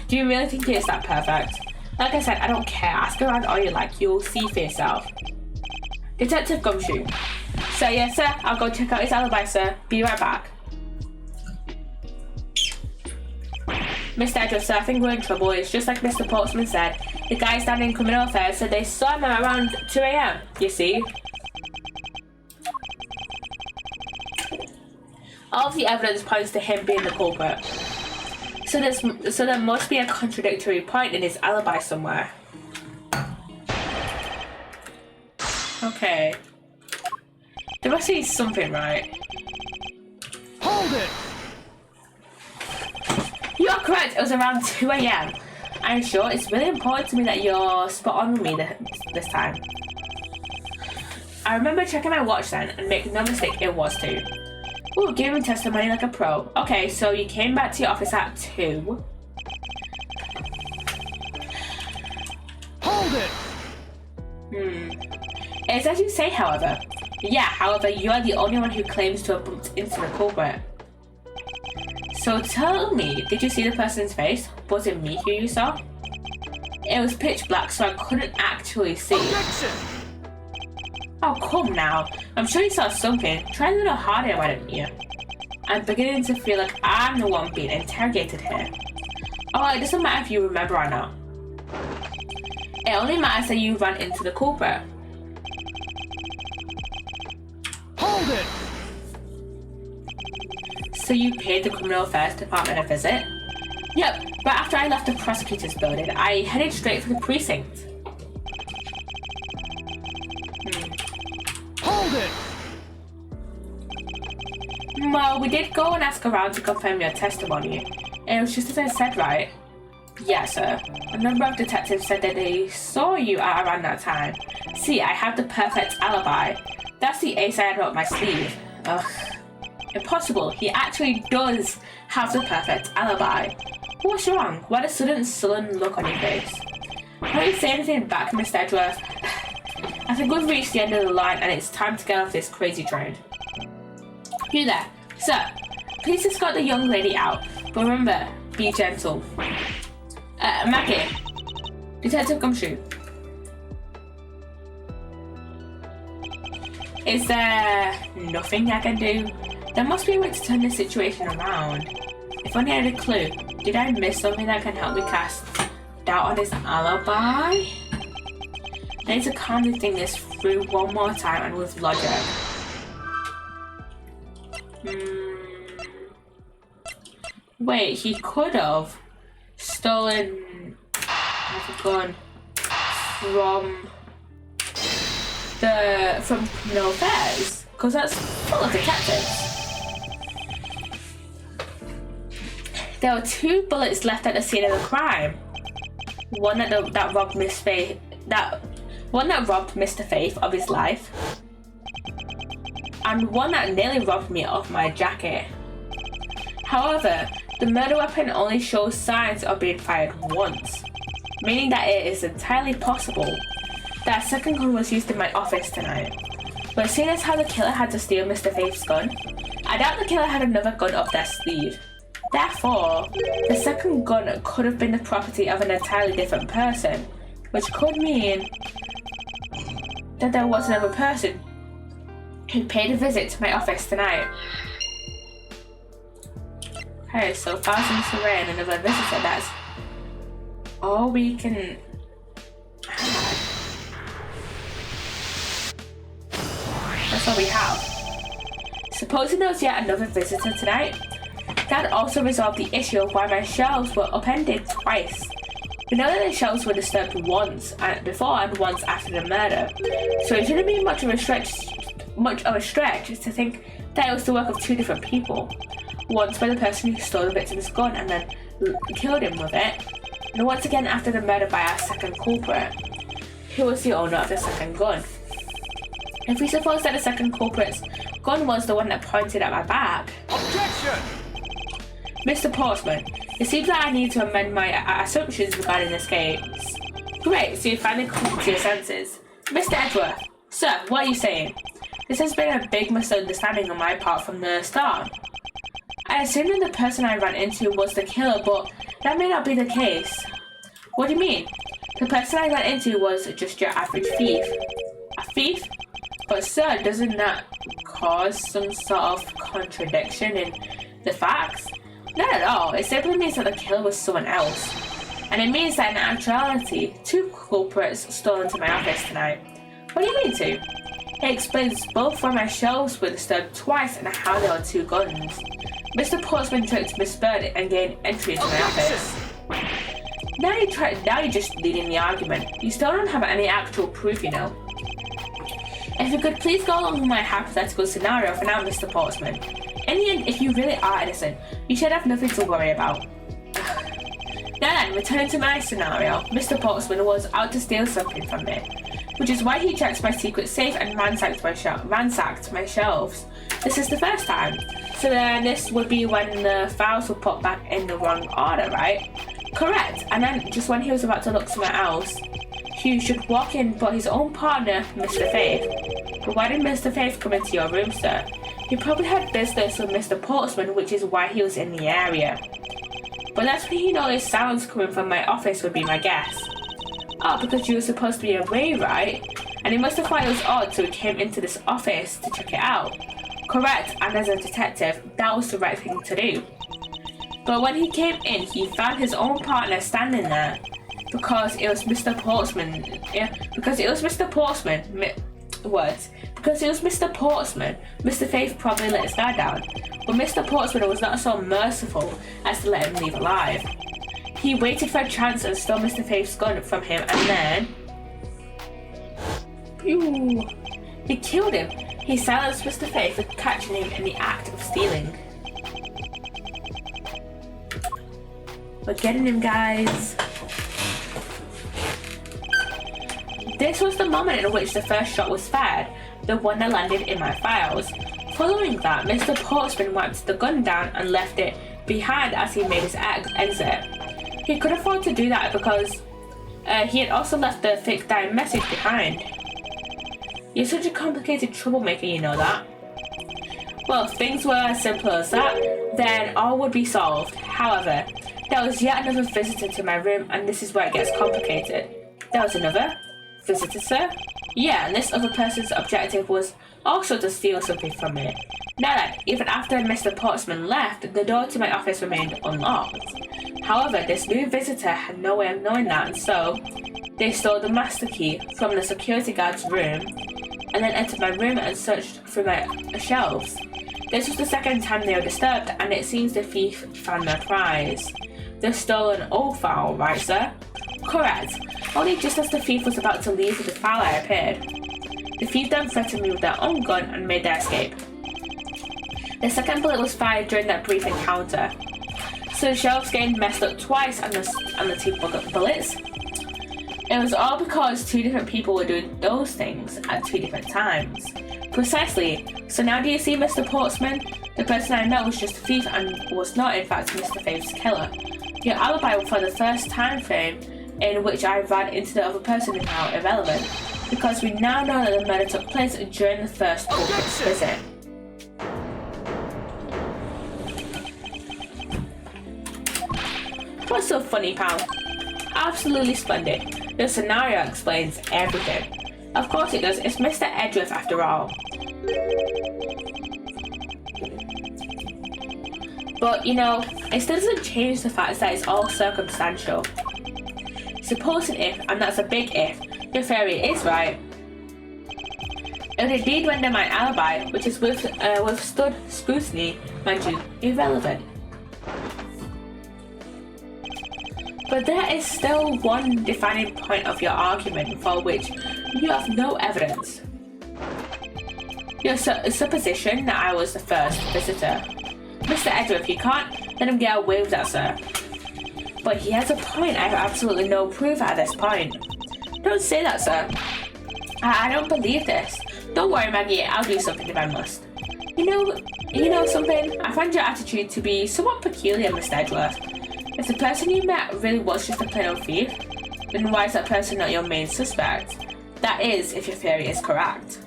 Do you really think it's that perfect? Like I said, I don't care. Ask around all you like. You'll see for yourself. Detective Gumshoe. Sir, yes, sir. I'll go check out his alibi, sir. Be right back. Mr. Edgeworth, sir, I think we're in trouble. It's just like Mr. Portsman said. The guys down in criminal affairs said they saw him around 2 AM. You see? All of the evidence points to him being the culprit. So there must be a contradictory point in his alibi somewhere. Okay. There must be something, right? Hold it! You are correct, it was around 2 AM. I'm sure it's really important to me that you're spot on with me this time. I remember checking my watch then, and make no mistake, it was 2. Ooh, giving testimony like a pro. Okay, so you came back to your office at 2. Hold it! It's as you say, however. Yeah, however, you are the only one who claims to have bumped into the culprit. So tell me, did you see the person's face? Was it me who you saw? It was pitch black, so I couldn't actually see. Objection! Oh, come now. I'm sure you saw something. Try a little harder, why don't you? I'm beginning to feel like I'm the one being interrogated here. Oh, it doesn't matter if you remember or not. It only matters that you ran into the culprit. Hold it! So you paid the criminal affairs department a visit? Yep, but after I left the prosecutor's building, I headed straight for the precinct. Hold it! Well, we did go and ask around to confirm your testimony. And it was just as I said, right? Yes, sir. A number of detectives said that they saw you at around that time. See, I have the perfect alibi. That's the ace I had up my sleeve. Ugh. Impossible. He actually does have the perfect alibi. What's wrong? Why the sudden sullen look on your face? Can't you say anything back, Mr. Edgeworth? I think we've reached the end of the line and it's time to get off this crazy train. You there. Sir, please escort the young lady out. But remember, be gentle. Maggie. Detective Gumshoe. Is there nothing I can do? There must be a way to turn this situation around. If only I had a clue. Did I miss something that can help me cast doubt on his alibi? I need to calmly think this through one more time and with logic. Wait, he could have stolen a gun from criminal affairs, because that's full of detectives. There were 2 bullets left at the scene of the crime. One that robbed Mr. Faith of his life, and one that nearly robbed me of my jacket. However, the murder weapon only shows signs of being fired once, meaning that it is entirely possible that a second gun was used in my office tonight. But seeing as how the killer had to steal Mr. Faith's gun, I doubt the killer had another gun up their sleeve. Therefore, the second gun could have been the property of an entirely different person, which could mean that there was another person who paid a visit to my office tonight. Okay, so Thousand Serene, another visitor, that's all we can have. That's all we have. Supposing there was yet another visitor tonight, that also resolved the issue of why my shelves were upended twice. We know that the shelves were disturbed once before and once after the murder, so it shouldn't be much of a stretch to think that it was the work of 2 different people. Once by the person who stole the victim's gun and then killed him with it, and once again after the murder by our second culprit, who was the owner of the second gun. If we suppose that the second culprit's gun was the one that pointed at my back. Objection! Mr. Portsman, it seems that I need to amend my assumptions regarding this case. Great, so you finally come to your senses. Mr. Edgeworth, sir, what are you saying? This has been a big misunderstanding on my part from the start. I assumed that the person I ran into was the killer, but that may not be the case. What do you mean? The person I ran into was just your average thief. A thief? But sir, doesn't that cause some sort of contradiction in the facts? Not at all. It simply means that the killer was someone else. And it means that in actuality, 2 culprits stole into my office tonight. What do you mean 2? It explains both why my shelves were disturbed twice and how there were 2 guns. Mr. Portsman tricked Miss Bird and gained entry into my office. Now you're just leading the argument. You still don't have any actual proof, you know. If you could please go along with my hypothetical scenario for now, Mr. Portsman. In the end, if you really are innocent, you should have nothing to worry about. Now then, returning to my scenario, Mr. Portsman was out to steal something from me, which is why he checked my secret safe and ransacked my shelves. This is the first time, so then this would be when the files were put back in the wrong order, right? Correct, and then just when he was about to look somewhere else, he should walk in but his own partner, Mr. Faith. But why did Mr. Faith come into your room, sir? He probably had business with Mr. Portsman, which is why he was in the area. But that's when he noticed sounds coming from my office would be my guess. Oh, because you were supposed to be away, right? And he must have thought it was odd, so he came into this office to check it out. Correct, and as a detective, that was the right thing to do. But when he came in, he found his own partner standing there. Because it was Mr. Portsman. Because it was Mr. Portsman. Because it was Mr. Portsman, Mr. Faith probably let his guard down. But Mr. Portsman was not so merciful as to let him leave alive. He waited for a chance and stole Mr. Faith's gun from him and then... he killed him. He silenced Mr. Faith for catching him in the act of stealing. We're getting him, guys. This was the moment in which the first shot was fired, the one that landed in my files. Following that, Mr. Portsman wiped the gun down and left it behind as he made his exit. He could afford to do that because he had also left the fake dying message behind. You're such a complicated troublemaker, you know that. Well, if things were as simple as that, then all would be solved. However, there was yet another visitor to my room, and this is where it gets complicated. There was another visitor, sir? Yeah, and this other person's objective was also to steal something from me. Now then, even after Mr. Portsman left, the door to my office remained unlocked. However, this new visitor had no way of knowing that, and so they stole the master key from the security guard's room and then entered my room and searched through my shelves. This was the second time they were disturbed, and it seems the thief found their prize. The stolen old file, right, sir? Correct. Only just as the thief was about to leave with the file, I appeared. The thief then threatened me with their own gun and made their escape. The second bullet was fired during that brief encounter. So the shelves getting messed up twice and the two bullets. It was all because two different people were doing those things at two different times. Precisely. So now do you see, Mr. Portsman? The person I met was just a thief and was not in fact Mr. Faith's killer. Your alibi for the first time frame in which I ran into the other person is now irrelevant, because we now know that the murder took place during the first culprit's visit. What's so funny, pal? Absolutely splendid. The scenario explains everything. Of course it does, it's Mr. Edgeworth after all. But, you know, it still doesn't change the fact that it's all circumstantial. Supposing if, and that's a big if, your theory is right, it would indeed render my alibi, which has withstood scrutiny, mind you, irrelevant. But there is still one defining point of your argument for which you have no evidence. Your supposition that I was the first visitor. Mr. Edgeworth, you can't let him get away with that, sir. But he has a point. I have absolutely no proof at this point. Don't say that, sir. I don't believe this. Don't worry, Maggie. I'll do something if I must. You know something? I find your attitude to be somewhat peculiar, Mr. Edgeworth. If the person you met really was just a plain old thief, then why is that person not your main suspect? That is, if your theory is correct.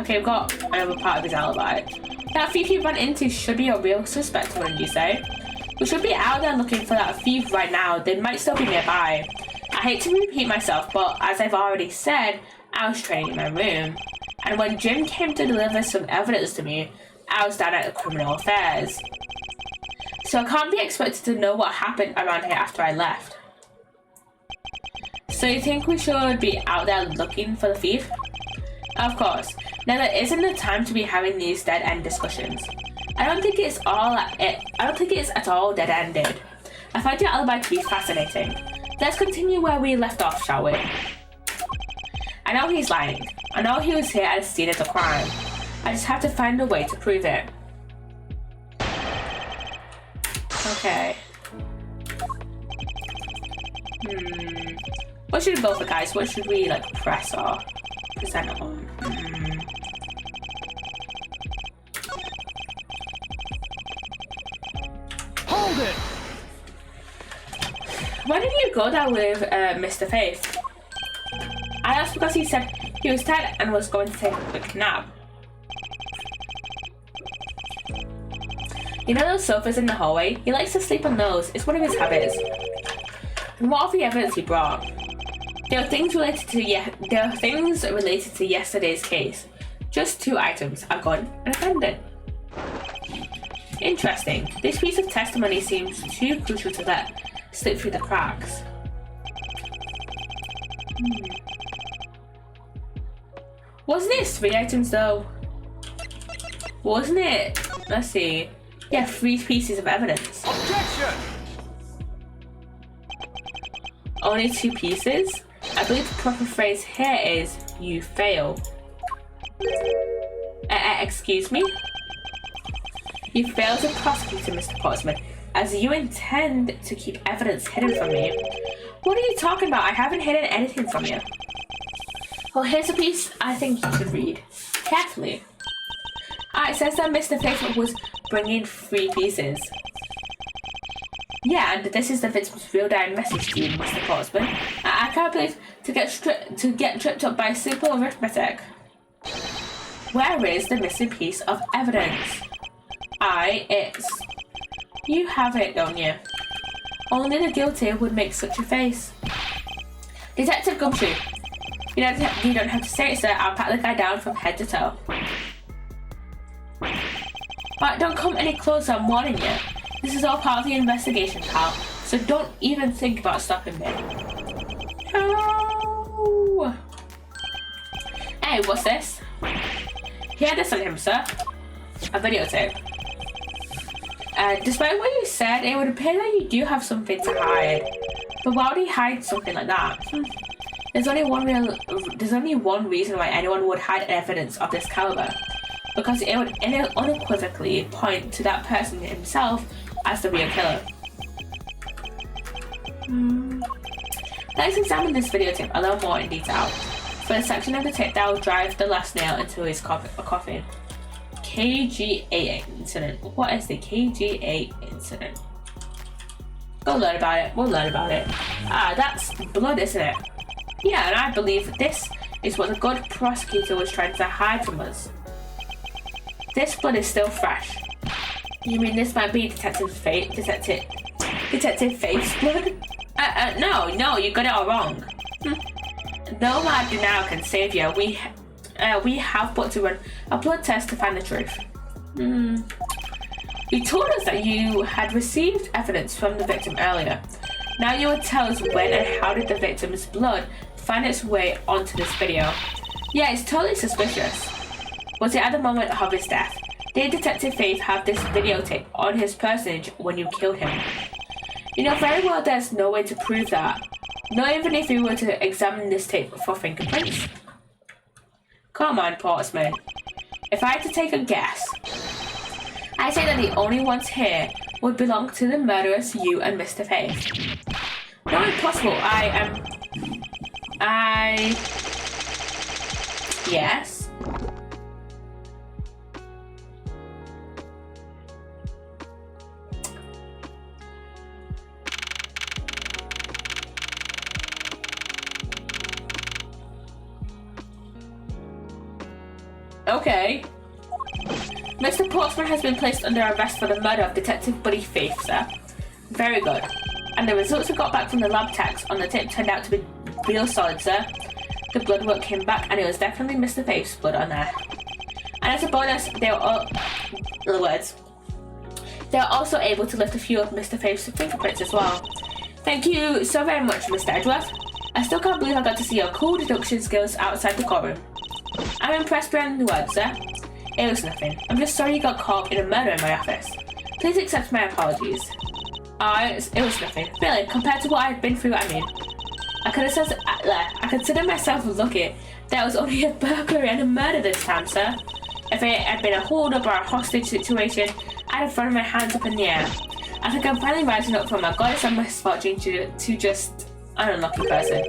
Okay, we've got another part of his alibi. That thief you ran into should be a real suspect, wouldn't you say? We should be out there looking for that thief right now. They might still be nearby. I hate to repeat myself, but as I've already said, I was training in my room. And when Jim came to deliver some evidence to me, I was down at the criminal affairs. So I can't be expected to know what happened around here after I left. So you think we should be out there looking for the thief? Of course. Now there isn't the time to be having these dead-end discussions. I don't think it's at all dead-ended. I find your alibi to be fascinating. Let's continue where we left off, shall we? I know he's lying. I know he was here at the scene of the crime. I just have to find a way to prove it. Okay. What should we go for, guys? What should we press or present on? Hold it! Why did you go there with Mr. Faith? I asked because he said he was tired and was going to take a quick nap. You know those sofas in the hallway? He likes to sleep on those. It's one of his habits. And what of the evidence he brought? There are things related to yesterday's case. Just 2 items: a gun and a pendant. Interesting. This piece of testimony seems too crucial to let slip through the cracks. Wasn't it 3 items though? Wasn't it? Let's see. Yeah, 3 pieces of evidence. Objection! Only 2 pieces? I believe the proper phrase here is, you fail. Excuse me? You fail as a prosecutor, Mr. Portsman, as you intend to keep evidence hidden from me. What are you talking about? I haven't hidden anything from you. Well, here's a piece I think you should read carefully. It says that Mr. Faithful was bringing 3 pieces. Yeah, and this is the victim's real-time message to you, Mr. Portsman. I can't believe to get tripped up by simple arithmetic. Where is the missing piece of evidence? You have it, don't you? Only the guilty would make such a face. Detective Gumshoe, You don't have to say it, sir. I'll pat the guy down from head to toe. But don't come any closer, I'm warning you. This is all part of the investigation, pal. So don't even think about stopping me. No. Hey, what's this? He had this on him, sir. A videotape. Despite what you said, it would appear that you do have something to hide. But why would he hide something like that? There's only one reason why anyone would hide evidence of this caliber. Because it would unequivocally point to that person himself as the real killer. Let's examine this videotape a little more in detail. For the section of the tape that will drive the last nail into his coffin. KGA incident. What is the KGA incident? Go learn about it. We'll learn about it. Ah, that's blood, isn't it? Yeah, and I believe this is what the good prosecutor was trying to hide from us. This blood is still fresh. You mean this might be Detective Faith's blood? No, you got it all wrong. No lad now can save you. We have but to run a blood test to find the truth. You told us that you had received evidence from the victim earlier. Now you would tell us when and how did the victim's blood find its way onto this video. Yeah, it's totally suspicious. Was it at the moment of his death? Did Detective Faith have this videotape on his personage when you killed him? You know very well there's no way to prove that. Not even if we were to examine this tape for fingerprints. Come on, Portsman. If I had to take a guess, I'd say that the only ones here would belong to the murderers, you and Mr. Faith. Not impossible, Yes? Okay. Mr. Portsman has been placed under arrest for the murder of Detective Buddy Faith, sir. Very good. And the results we got back from the lab techs on the tape turned out to be real solid, sir. The blood work came back and it was definitely Mr. Faith's blood on there. And as a bonus, they were also able to lift a few of Mr. Faith's fingerprints as well. Thank you so very much, Mr. Edgeworth. I still can't believe I got to see your cool deduction skills outside the courtroom. I'm impressed beyond the words, sir. It was nothing. I'm just sorry you got caught in a murder in my office. Please accept my apologies. It was nothing. Really, compared to what I've been through, I consider myself lucky that it was only a burglary and a murder this time, sir. If it had been a hold-up or a hostage situation, I'd have thrown my hands up in the air. I think I'm finally rising up from my goddess and misfortune to just an unlucky person.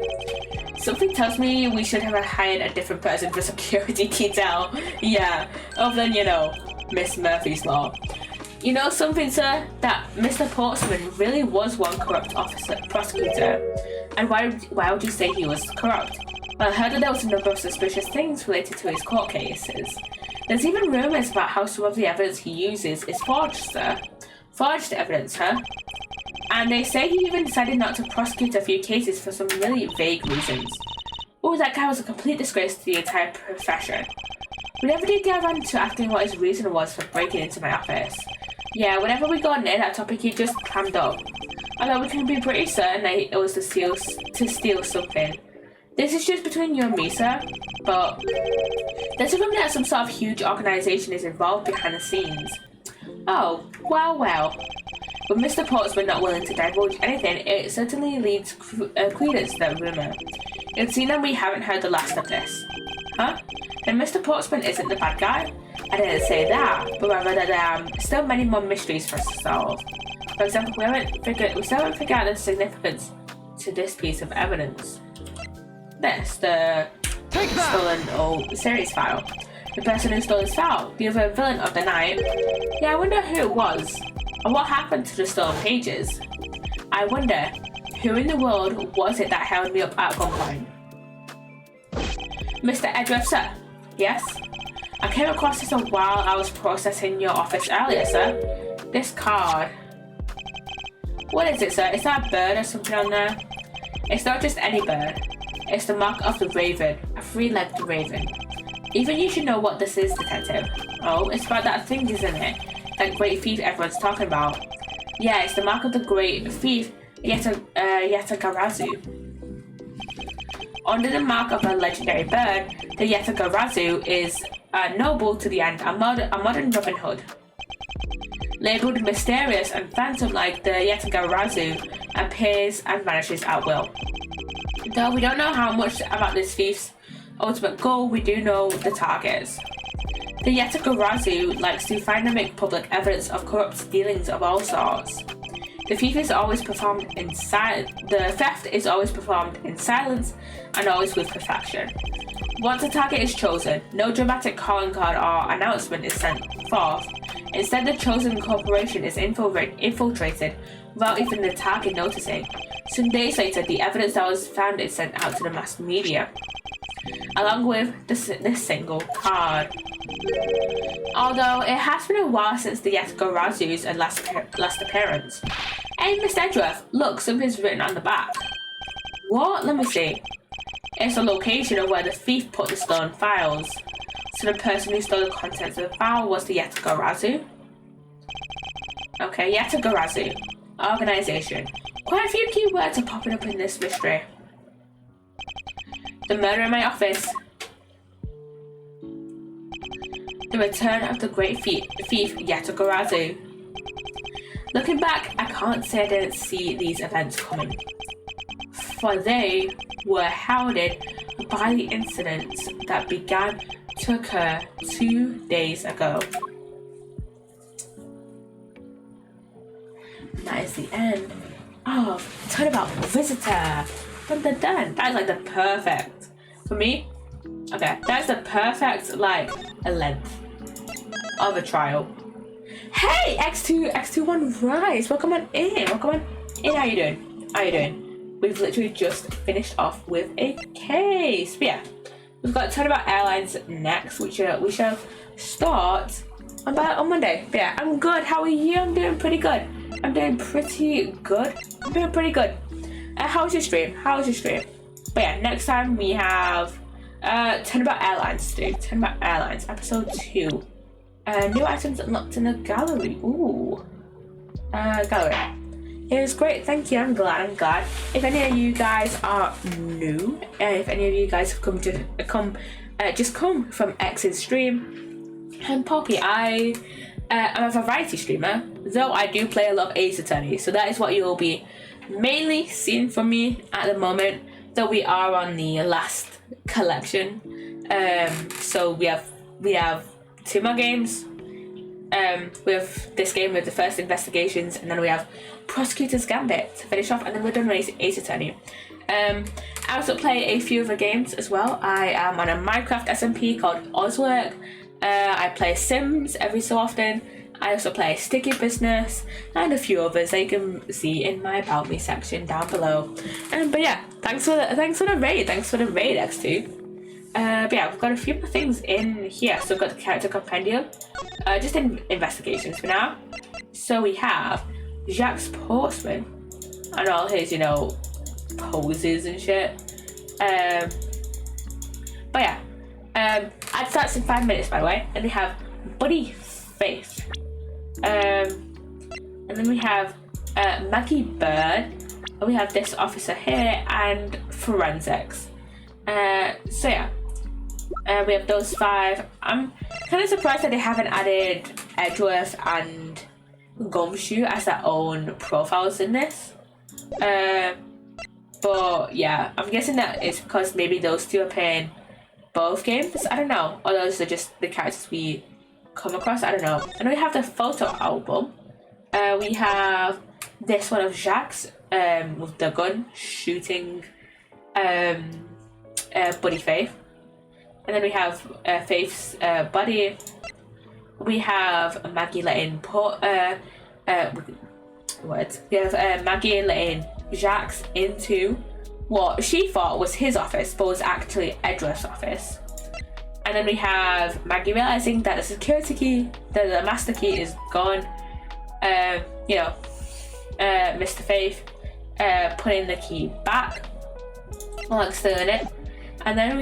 Something tells me we should have hired a different person for security detail. Yeah, other than, Miss Murphy's Law. You know something, sir? That Mr. Portsman really was one corrupt prosecutor. And why would you say he was corrupt? Well, I heard that there was a number of suspicious things related to his court cases. There's even rumours about how some of the evidence he uses is forged, sir. Forged evidence, huh? And they say he even decided not to prosecute a few cases for some really vague reasons. Oh, that guy was a complete disgrace to the entire profession. We never did get around to asking what his reason was for breaking into my office. Yeah, whenever we got near that topic, he just clammed up. Although we can be pretty certain that it was to steal something. This is just between you and me, sir, but there's a rumor that some sort of huge organisation is involved behind the scenes. Oh, well. With Mr. Portsman not willing to divulge anything, it certainly leads credence to that rumour. It would seem that we haven't heard the last of this. Huh? Then Mr. Portsman isn't the bad guy? I didn't say that, but rather that there are still many more mysteries for us to solve. For example, we still haven't figured out the significance to this piece of evidence. This, the stolen old series file. The person who stole his file, the other villain of the night. Yeah, I wonder who it was. And what happened to the stolen pages? I wonder, who in the world was it that held me up at gunpoint? Mr. Edgeworth, sir? Yes? I came across this while I was processing your office earlier, sir. This card. What is it, sir? Is that a bird or something on there? It's not just any bird. It's the mark of the raven, a three-legged raven. Even you should know what this is, detective. Oh, it's about that thing, isn't it? That great thief everyone's talking about. Yeah, it's the mark of the great thief, Yatagarazu. Under the mark of a legendary bird, the Yatagarazu is noble to the end, a modern Robin Hood. Labelled mysterious and phantom-like, the Yatagarazu appears and vanishes at will. Though we don't know how much about this thief's ultimate goal, we do know the targets. The Yatagarazu likes to find and make public evidence of corrupt dealings of all sorts. The theft is always performed in silence and always with perfection. Once a target is chosen, no dramatic calling card or announcement is sent forth. Instead, the chosen corporation is infiltrated without even the target noticing. Some days later, the evidence that was found is sent out to the mass media, along with this single card. Although it has been a while since the Yatagarazu's last appearance. Hey, Mr. Edgeworth, look, something's written on the back. What? Let me see. It's a location of where the thief put the stolen files. So the person who stole the contents of the file was the Yatagarazu. Okay, Yatagarazu. Organization. Quite a few key words are popping up in this mystery. The murder in my office. The return of the great thief Yatagarazu. Looking back, I can't say I didn't see these events coming, for they were heralded by the incidents that began to occur 2 days ago. And that is the end of Turnabout Visitor. Dun dun dun. That is like the perfect, for me, okay, that's the perfect like a length of a trial. Hey, X21 Rise, welcome on in. How you doing? We've literally just finished off with a case. But yeah, we've got Turnabout Airlines next, which we shall start on Monday. But yeah, I'm good. How are you? I'm doing pretty good. How was your stream? But yeah, next time we have Turnabout Airlines to do. Turnabout Airlines, episode 2. New items unlocked in the gallery. Ooh. Gallery. It was great, thank you. I'm glad. If any of you guys are new, if any of you guys have just come from X's stream, I'm Poppy. I'm a variety streamer, though I do play a lot of Ace Attorney, so that is what you'll be mainly seeing from me at the moment, though we are on the last collection. So we have 2 more games. We have this game with the first investigations, and then we have Prosecutor's Gambit to finish off, and then we're done with Ace Attorney. I also play a few other games as well. I am on a Minecraft SMP called Ozwork. I play Sims every so often. I also play Sticky Business and a few others that you can see in my About Me section down below. But yeah, thanks for the raid, X2. But yeah, we've got a few more things in here. So we've got the character compendium, just in investigations for now. So we have Jacques Portsman and all his, poses and shit. But yeah, I'd start in 5 minutes, by the way. And we have Buddy Faith, and then we have Maggie Bird, and we have this officer here, and forensics. So yeah, we have those 5. I'm kind of surprised that they haven't added Edgeworth and Gumshoe as their own profiles in this. But yeah, I'm guessing that it's because maybe those 2 are playing both games. I don't know. Or those are just the characters we come across. I don't know. And we have the photo album. We have this one of Jacques with the gun shooting Buddy Faith. And then we have Faith's body. We have Maggie letting We have Maggie letting Jacques into what she thought was his office, but was actually Edgeworth's office. And then we have Maggie realizing that the security key, that the master key is gone. Mr. Faith putting the key back. I'll extern it, and then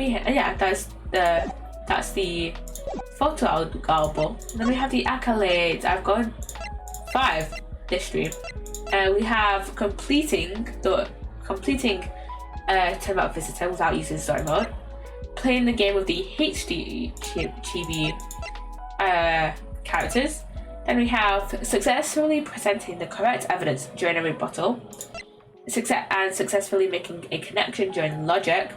that's the photo album. And then we have the accolades. I've got 5 this stream. We have completing Turnabout Visitor without using story mode, playing the game with the HD chibi characters. Then we have successfully presenting the correct evidence during a rebuttal, successfully making a connection during logic,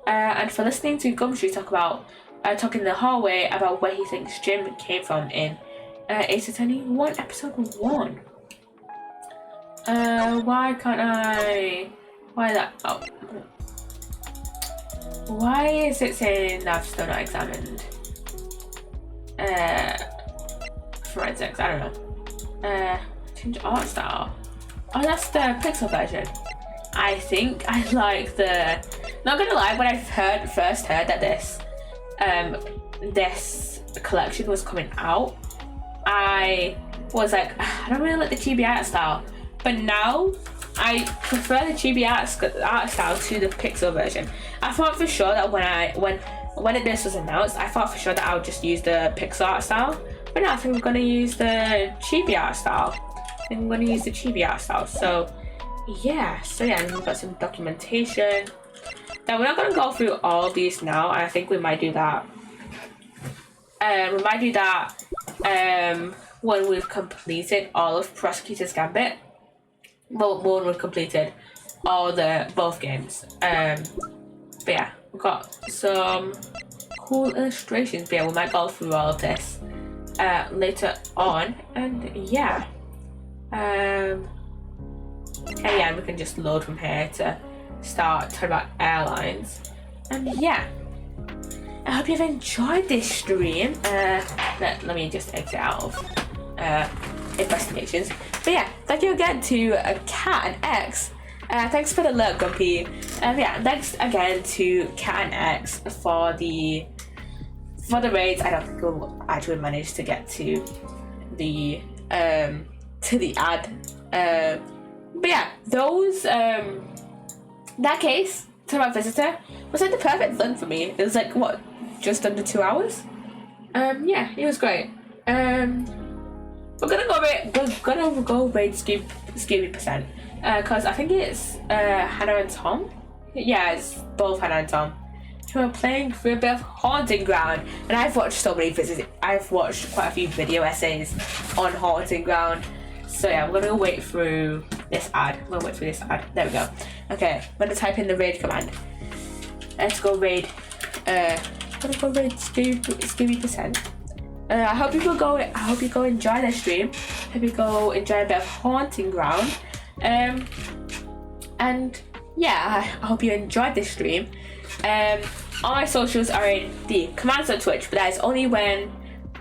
and for listening to Gumtree talk in the hallway about where he thinks Jim came from in Ace Attorney 1 episode 1. Why can't I? Why that? Oh. Why is it saying I've still not examined? Forensics, I don't know. Change art style. Oh, that's the pixel version. I think I like the. Not gonna lie, when I first heard that this collection was coming out, I was like, I don't really like the chibi art style. But now I prefer the chibi art style to the pixel version. I thought for sure that when this was announced, I thought for sure that I would just use the pixel art style. But now I think I'm gonna use the chibi art style. So yeah, we've got some documentation. Now we're not gonna go through all of these now. I think we might do that. When we've completed all of Prosecutor's Gambit. Well, when we've completed both games. But yeah, we've got some cool illustrations. But yeah, we might go through all of this later on. And yeah. And we can just load from here to start talking about airlines. And yeah, I hope you've enjoyed this stream. Let me just exit out of investigations. But yeah, thank you again to Cat and X. Thanks for the alert, Grumpy. Thanks again to Cat and X for the raids. I don't think we'll actually manage to get to the ad. But yeah, those that case, Turnabout Visitor, was like the perfect length for me. It was like what, just under 2 hours? Yeah, it was great. We're gonna go raid Scooby Percent. Cause I think it's Hannah and Tom. Yeah, it's both Hannah and Tom who are playing for a bit of Haunting Ground. And I've watched so many videos. I've watched quite a few video essays on Haunting Ground. So yeah, I'm gonna wait through this ad. There we go. Okay, I'm gonna type in the raid command. Let's go raid. Scooby Percent. I hope you go enjoy this stream. Hope you go enjoy a bit of Haunting Ground. And yeah, I hope you enjoyed this stream. All my socials are in the commands on Twitch, but that is only when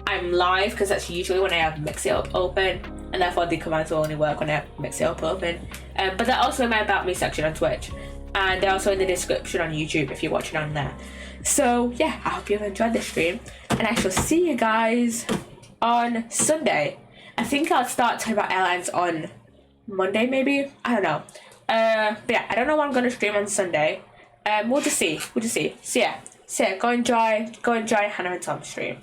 I'm live, because that's usually when I have Mixup open, and therefore the commands will only work when I have Mixup open. But they're also in my About Me section on Twitch, and they're also in the description on YouTube if you're watching on there. So yeah, I hope you've enjoyed this stream, and I shall see you guys on Sunday. I think I'll start talking about airlines on Monday, maybe. I don't know. But yeah, I don't know what I'm gonna stream on Sunday. We'll just see. So yeah, go enjoy Hannah and Tom's stream.